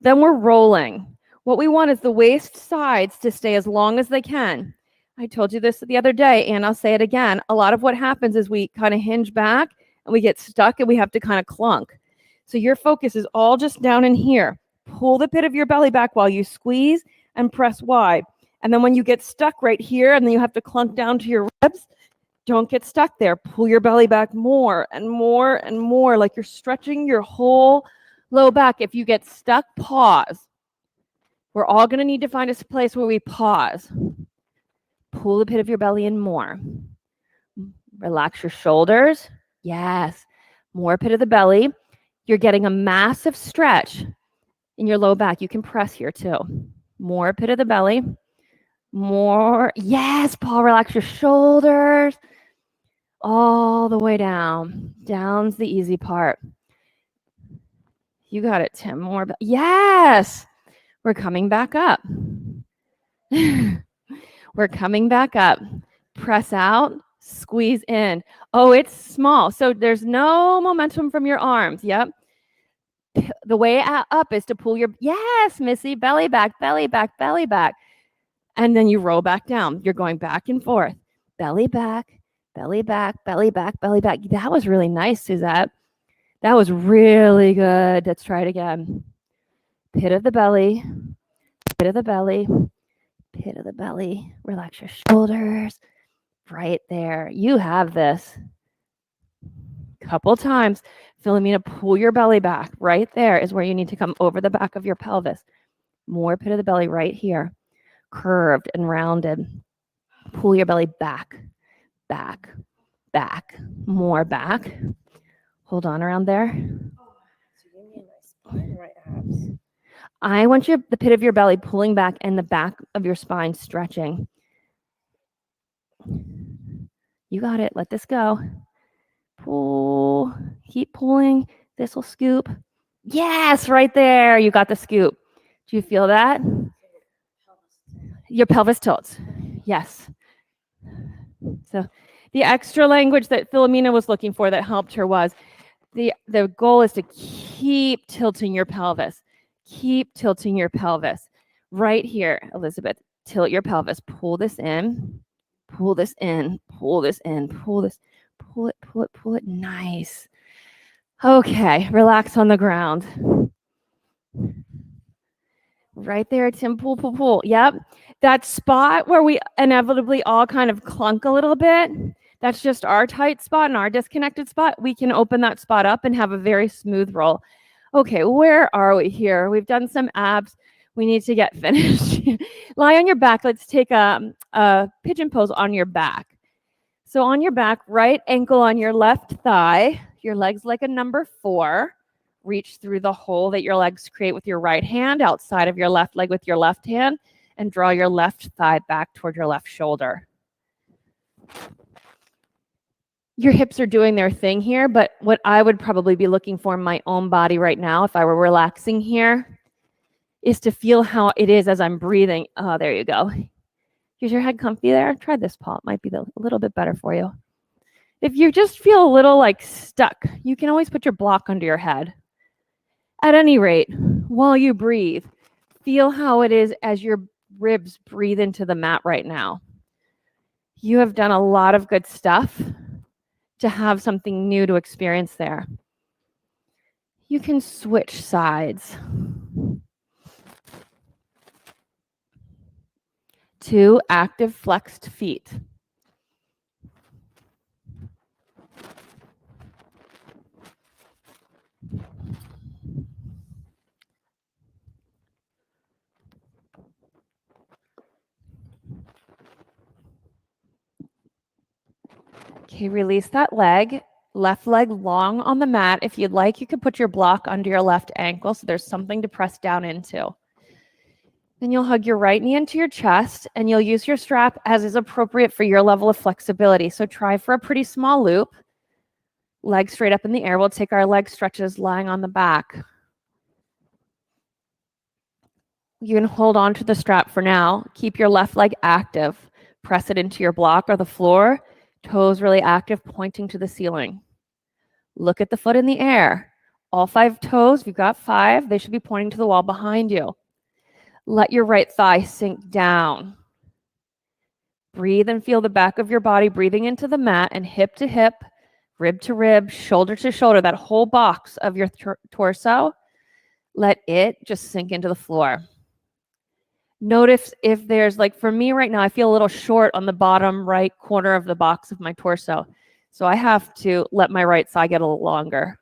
Then we're rolling. What we want is the waist sides to stay as long as they can. I told you this the other day, and I'll say it again. A lot of what happens is we kind of hinge back and we get stuck and we have to kind of clunk. So your focus is all just down in here. Pull the pit of your belly back while you squeeze and press wide. And then when you get stuck right here and then you have to clunk down to your ribs, don't get stuck there. Pull your belly back more and more and more, like you're stretching your whole low back. If you get stuck, pause. We're all going to need to find a place where we pause. Pull the pit of your belly in more. Relax your shoulders. Yes. More pit of the belly. You're getting a massive stretch in your low back. You can press here too. More pit of the belly. More. Yes, Paul, relax your shoulders. All the way down. Down's the easy part. You got it, Tim. More. Yes. We're coming back up. We're coming back up. Press out, squeeze in. Oh, it's small. So there's no momentum from your arms. Yep. The way up is to pull your, yes, Missy, belly back, belly back, belly back. And then you roll back down. You're going back and forth. Belly back, belly back, belly back, belly back. That was really nice, Suzette. That was really good. Let's try it again. Pit of the belly, pit of the belly, pit of the belly. Relax your shoulders. Right there. You have this. Couple times. Philomena, pull your belly back. Right there is where you need to come over the back of your pelvis. More pit of the belly right here. Curved and rounded. Pull your belly back, back, back. More back. Hold on around there. So give me a nice spine, right abs. I want the pit of your belly pulling back and the back of your spine stretching. You got it. Let this go. Pull. Keep pulling. This will scoop. Yes, right there. You got the scoop. Do you feel that? Your pelvis tilts. Yes. So the extra language that Philomena was looking for that helped her was the goal is to keep tilting your pelvis. Keep tilting your pelvis. Right here, Elizabeth, tilt your pelvis. Pull this in. Pull this in. Pull this in. Pull this. Pull it, pull it, pull it. Nice. Okay, relax on the ground. Right there, Tim. Pull, pull, pull. Yep. That spot where we inevitably all kind of clunk a little bit, that's just our tight spot and our disconnected spot. We can open that spot up and have a very smooth roll. Okay, where are we here? We've done some abs. We need to get finished. Lie on your back. Let's take a pigeon pose on your back. So on your back, right ankle on your left thigh, your legs like a number 4. Reach through the hole that your legs create with your right hand, outside of your left leg with your left hand, and draw your left thigh back toward your left shoulder. Your hips are doing their thing here, but what I would probably be looking for in my own body right now, if I were relaxing here, is to feel how it is as I'm breathing. Oh, there you go. Is your head comfy there? Try this, Paul. It might be a little bit better for you. If you just feel a little like stuck, you can always put your block under your head. At any rate, while you breathe, feel how it is as your ribs breathe into the mat right now. You have done a lot of good stuff to have something new to experience there. You can switch sides. 2 active flexed feet. Okay, release that leg. Left leg long on the mat. If you'd like, you could put your block under your left ankle so there's something to press down into. Then you'll hug your right knee into your chest and you'll use your strap as is appropriate for your level of flexibility. So try for a pretty small loop. Legs straight up in the air. We'll take our leg stretches lying on the back. You can hold on to the strap for now. Keep your left leg active. Press it into your block or the floor. Toes really active, pointing to the ceiling. Look at the foot in the air. All 5 toes, if you've got 5, they should be pointing to the wall behind you. Let your right thigh sink down. Breathe and feel the back of your body breathing into the mat and hip to hip, rib to rib, shoulder to shoulder, that whole box of your torso. Let it just sink into the floor. Notice if there's, like for me right now, I feel a little short on the bottom right corner of the box of my torso. So I have to let my right side get a little longer.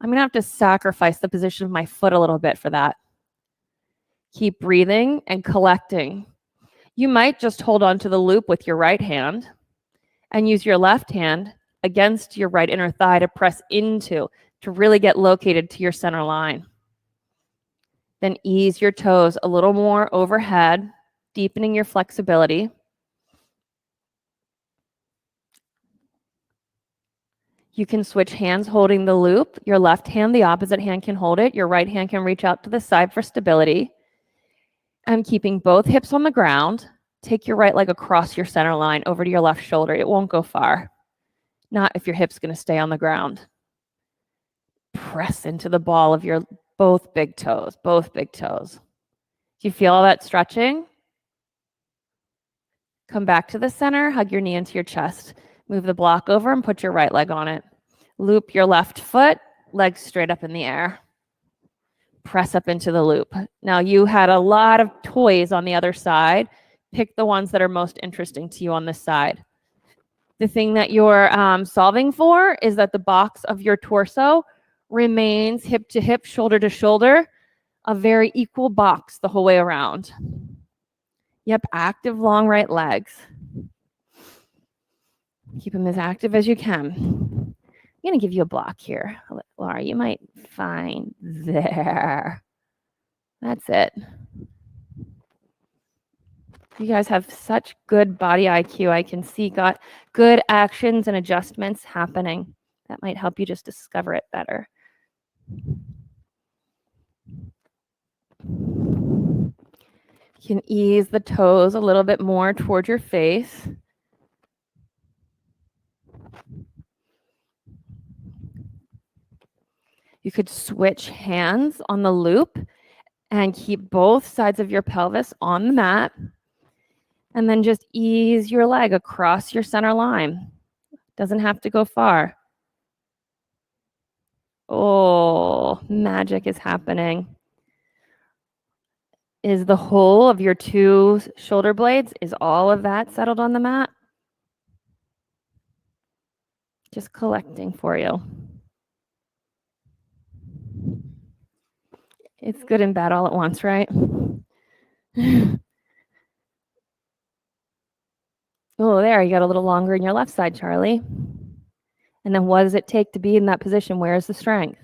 I'm gonna have to sacrifice the position of my foot a little bit for that. Keep breathing and collecting. You might just hold on to the loop with your right hand and use your left hand against your right inner thigh to press into, to really get located to your center line. Then ease your toes a little more overhead, deepening your flexibility. You can switch hands holding the loop. Your left hand, the opposite hand can hold it. Your right hand can reach out to the side for stability. And keeping both hips on the ground, take your right leg across your center line over to your left shoulder. It won't go far. Not if your hip's going to stay on the ground. Press into the ball of your both big toes. Do you feel all that stretching? Come back to the center, hug your knee into your chest. Move the block over and put your right leg on it. Loop your left foot, legs straight up in the air. Press up into the loop. Now you had a lot of toys on the other side. Pick the ones that are most interesting to you on this side. The thing that you're solving for is that the box of your torso remains hip to hip, shoulder to shoulder, a very equal box the whole way around. Yep, active long right legs. Keep them as active as you can. I'm going to give you a block here. Laura, you might find there. That's it. You guys have such good body IQ. I can see got good actions and adjustments happening. That might help you just discover it better. You can ease the toes a little bit more toward your face. You could switch hands on the loop and keep both sides of your pelvis on the mat. And then just ease your leg across your center line. Doesn't have to go far. Oh, magic is happening. Is the whole of your 2 shoulder blades, is all of that settled on the mat? Just collecting for you. It's good and bad all at once, right? Oh, there, you got a little longer in your left side, Charlie. And then what does it take to be in that position? Where is the strength?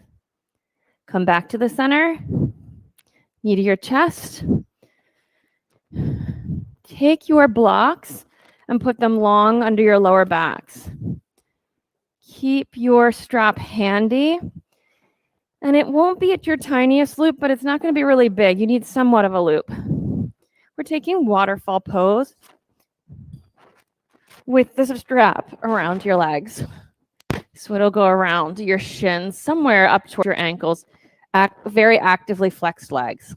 Come back to the center, knee to your chest. Take your blocks and put them long under your lower backs. Keep your strap handy And it won't be at your tiniest loop, but it's not going to be really big. You need somewhat of a loop. We're taking waterfall pose with this strap around your legs. So it'll go around your shins, somewhere up towards your ankles, very actively flexed legs.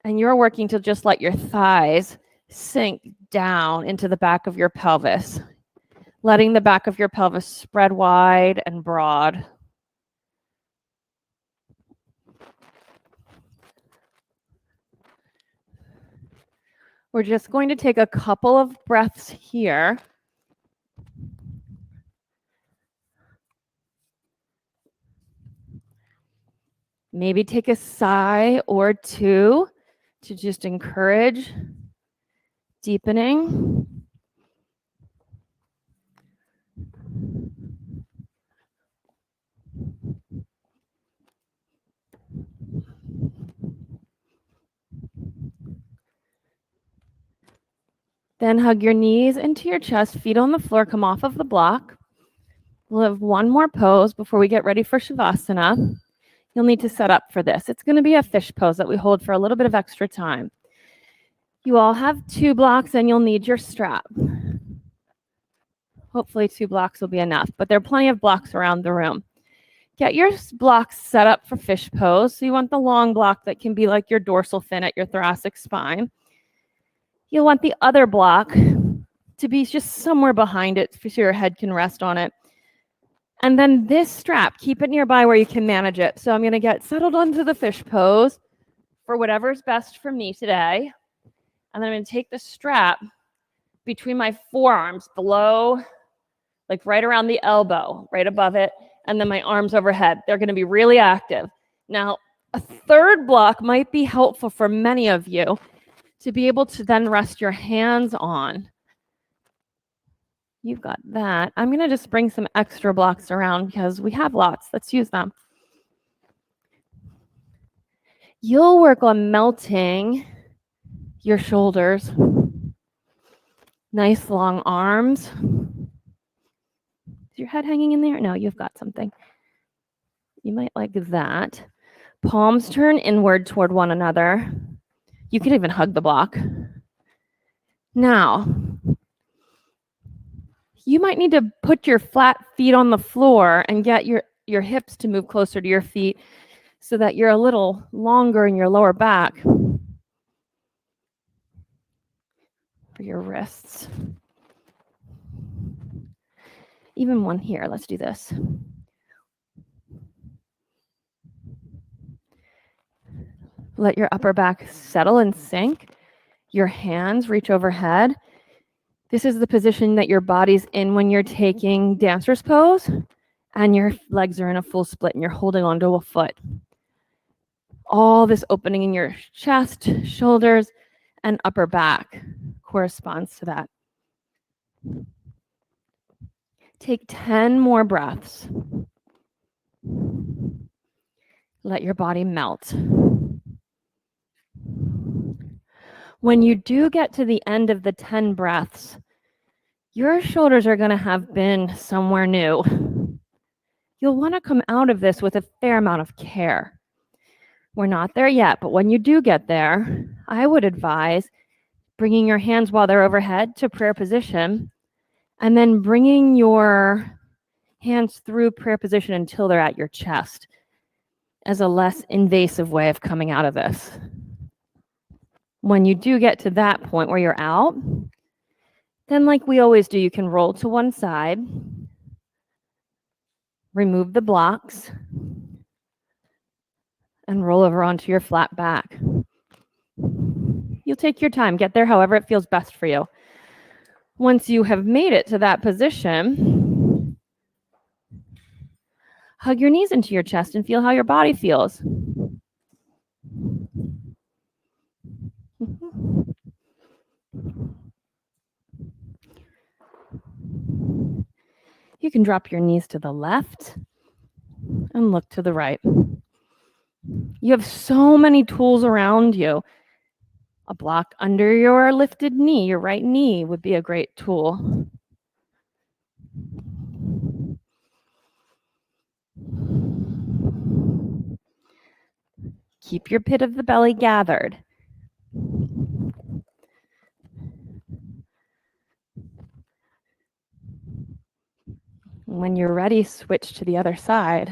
And you're working to just let your thighs sink down into the back of your pelvis, letting the back of your pelvis spread wide and broad. We're just going to take a couple of breaths here. Maybe take a sigh or two to just encourage deepening. Then hug your knees into your chest, feet on the floor, come off of the block. We'll have one more pose before we get ready for Shavasana. You'll need to set up for this. It's going to be a fish pose that we hold for a little bit of extra time. You all have 2 blocks and you'll need your strap. Hopefully 2 blocks will be enough, but there are plenty of blocks around the room. Get your blocks set up for fish pose. So you want the long block that can be like your dorsal fin at your thoracic spine. You'll want the other block to be just somewhere behind it so your head can rest on it. And then this strap, keep it nearby where you can manage it. So I'm going to get settled onto the fish pose for whatever's best for me today. And then I'm going to take the strap between my forearms below, like right around the elbow, right above it, and then my arms overhead. They're going to be really active. Now, a third block might be helpful for many of you to be able to then rest your hands on. You've got that. I'm going to just bring some extra blocks around because we have lots. Let's use them. You'll work on melting your shoulders. Nice long arms. Is your head hanging in there? No, you've got something. You might like that. Palms turn inward toward one another. You could even hug the block. Now, you might need to put your flat feet on the floor and get your hips to move closer to your feet so that you're a little longer in your lower back for your wrists. Even one here. Let's do this. Let your upper back settle and sink. Your hands reach overhead. This is the position that your body's in when you're taking dancer's pose and your legs are in a full split and you're holding onto a foot. All this opening in your chest, shoulders, and upper back corresponds to that. Take 10 more breaths. Let your body melt. When you do get to the end of the 10 breaths, your shoulders are going to have been somewhere new. You'll want to come out of this with a fair amount of care. We're not there yet, but when you do get there, I would advise bringing your hands while they're overhead to prayer position, and then bringing your hands through prayer position until they're at your chest as a less invasive way of coming out of this. When you do get to that point where you're out, then like we always do, you can roll to one side, remove the blocks, and roll over onto your flat back. You'll take your time, get there however it feels best for you. Once you have made it to that position, hug your knees into your chest and feel how your body feels. You can drop your knees to the left and look to the right. You have so many tools around you. A block under your lifted knee, your right knee would be a great tool. Keep your pit of the belly gathered. When you're ready, switch to the other side.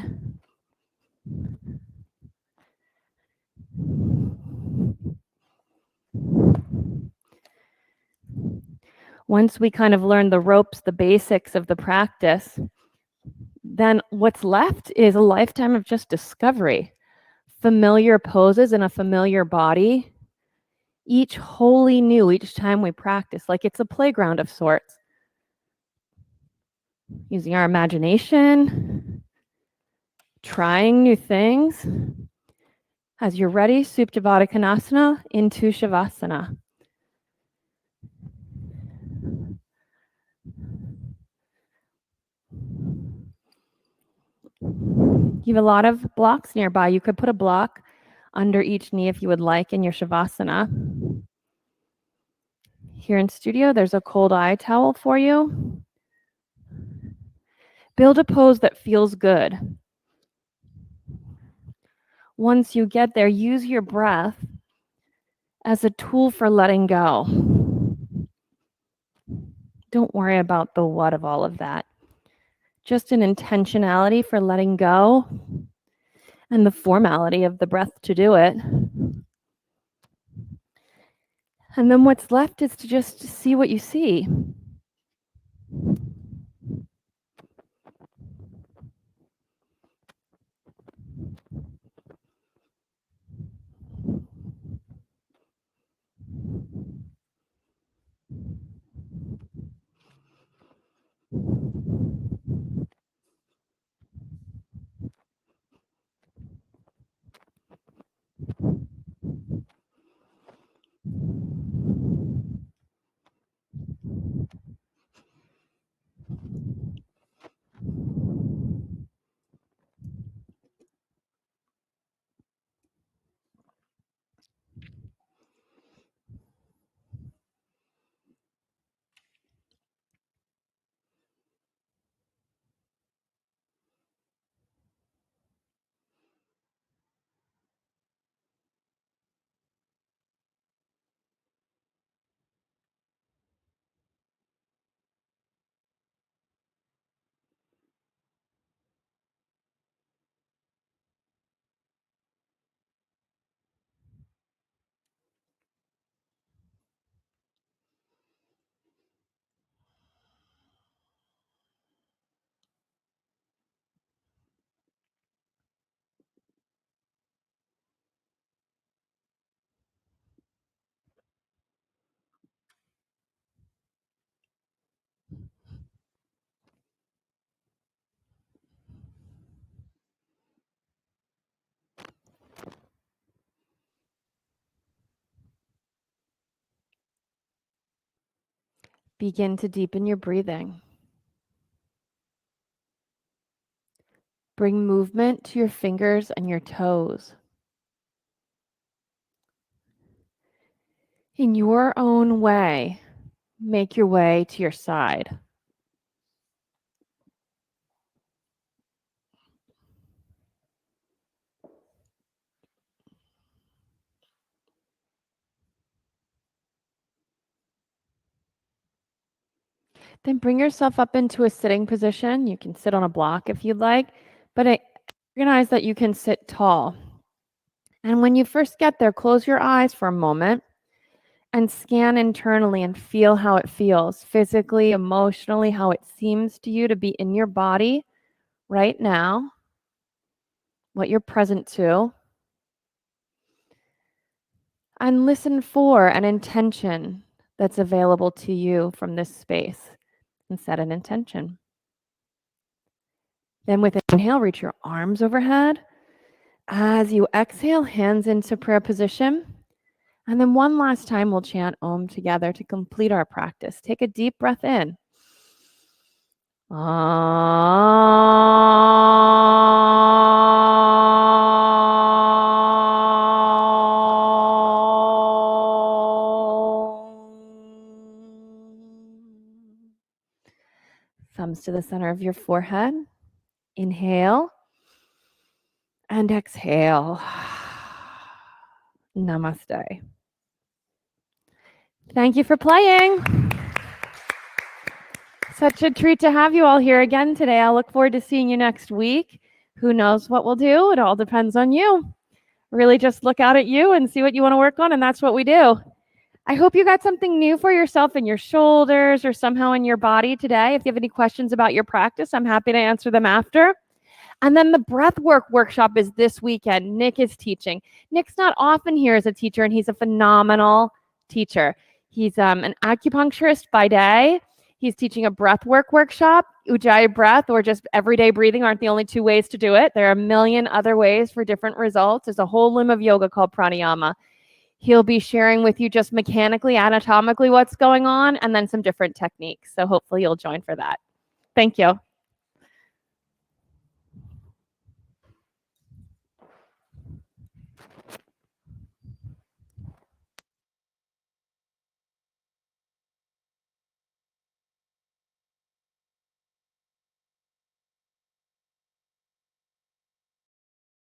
Once we kind of learn the ropes, the basics of the practice, then what's left is a lifetime of just discovery. Familiar poses in a familiar body, each wholly new each time we practice, like it's a playground of sorts. Using our imagination, trying new things. As you're ready, Supta Baddha Konasana into Shavasana. You have a lot of blocks nearby. You could put a block under each knee if you would like in your Shavasana. Here in studio, there's a cold eye towel for you. Build a pose that feels good. Once you get there, use your breath as a tool for letting go. Don't worry about the what of all of that. Just an intentionality for letting go and the formality of the breath to do it. And then what's left is to just see what you see. Begin to deepen your breathing. Bring movement to your fingers and your toes. In your own way, make your way to your side. Then bring yourself up into a sitting position. You can sit on a block if you'd like, but I recognize that you can sit tall. And when you first get there, close your eyes for a moment and scan internally and feel how it feels physically, emotionally, how it seems to you to be in your body right now, what you're present to. And listen for an intention that's available to you from this space and set an intention. Then with an inhale, reach your arms overhead. As you exhale, hands into prayer position. And then one last time, we'll chant Om together to complete our practice. Take a deep breath in. Thumbs to the center of your forehead. Inhale and exhale. Namaste. Thank you for playing. Such a treat to have you all here again today. I'll look forward to seeing you next week. Who knows what we'll do? It all depends on you. Really just look out at you and see what you want to work on, and that's what we do. I hope you got something new for yourself in your shoulders or somehow in your body today. If you have any questions about your practice, I'm happy to answer them after. And then the breathwork workshop is this weekend. Nick is teaching. Nick's not often here as a teacher, and he's a phenomenal teacher. He's an acupuncturist by day. He's teaching a breathwork workshop. Ujjayi breath or just everyday breathing aren't the only two ways to do it. There are a million other ways for different results. There's a whole limb of yoga called pranayama. He'll be sharing with you just mechanically, anatomically what's going on, and then some different techniques. So hopefully you'll join for that. Thank you.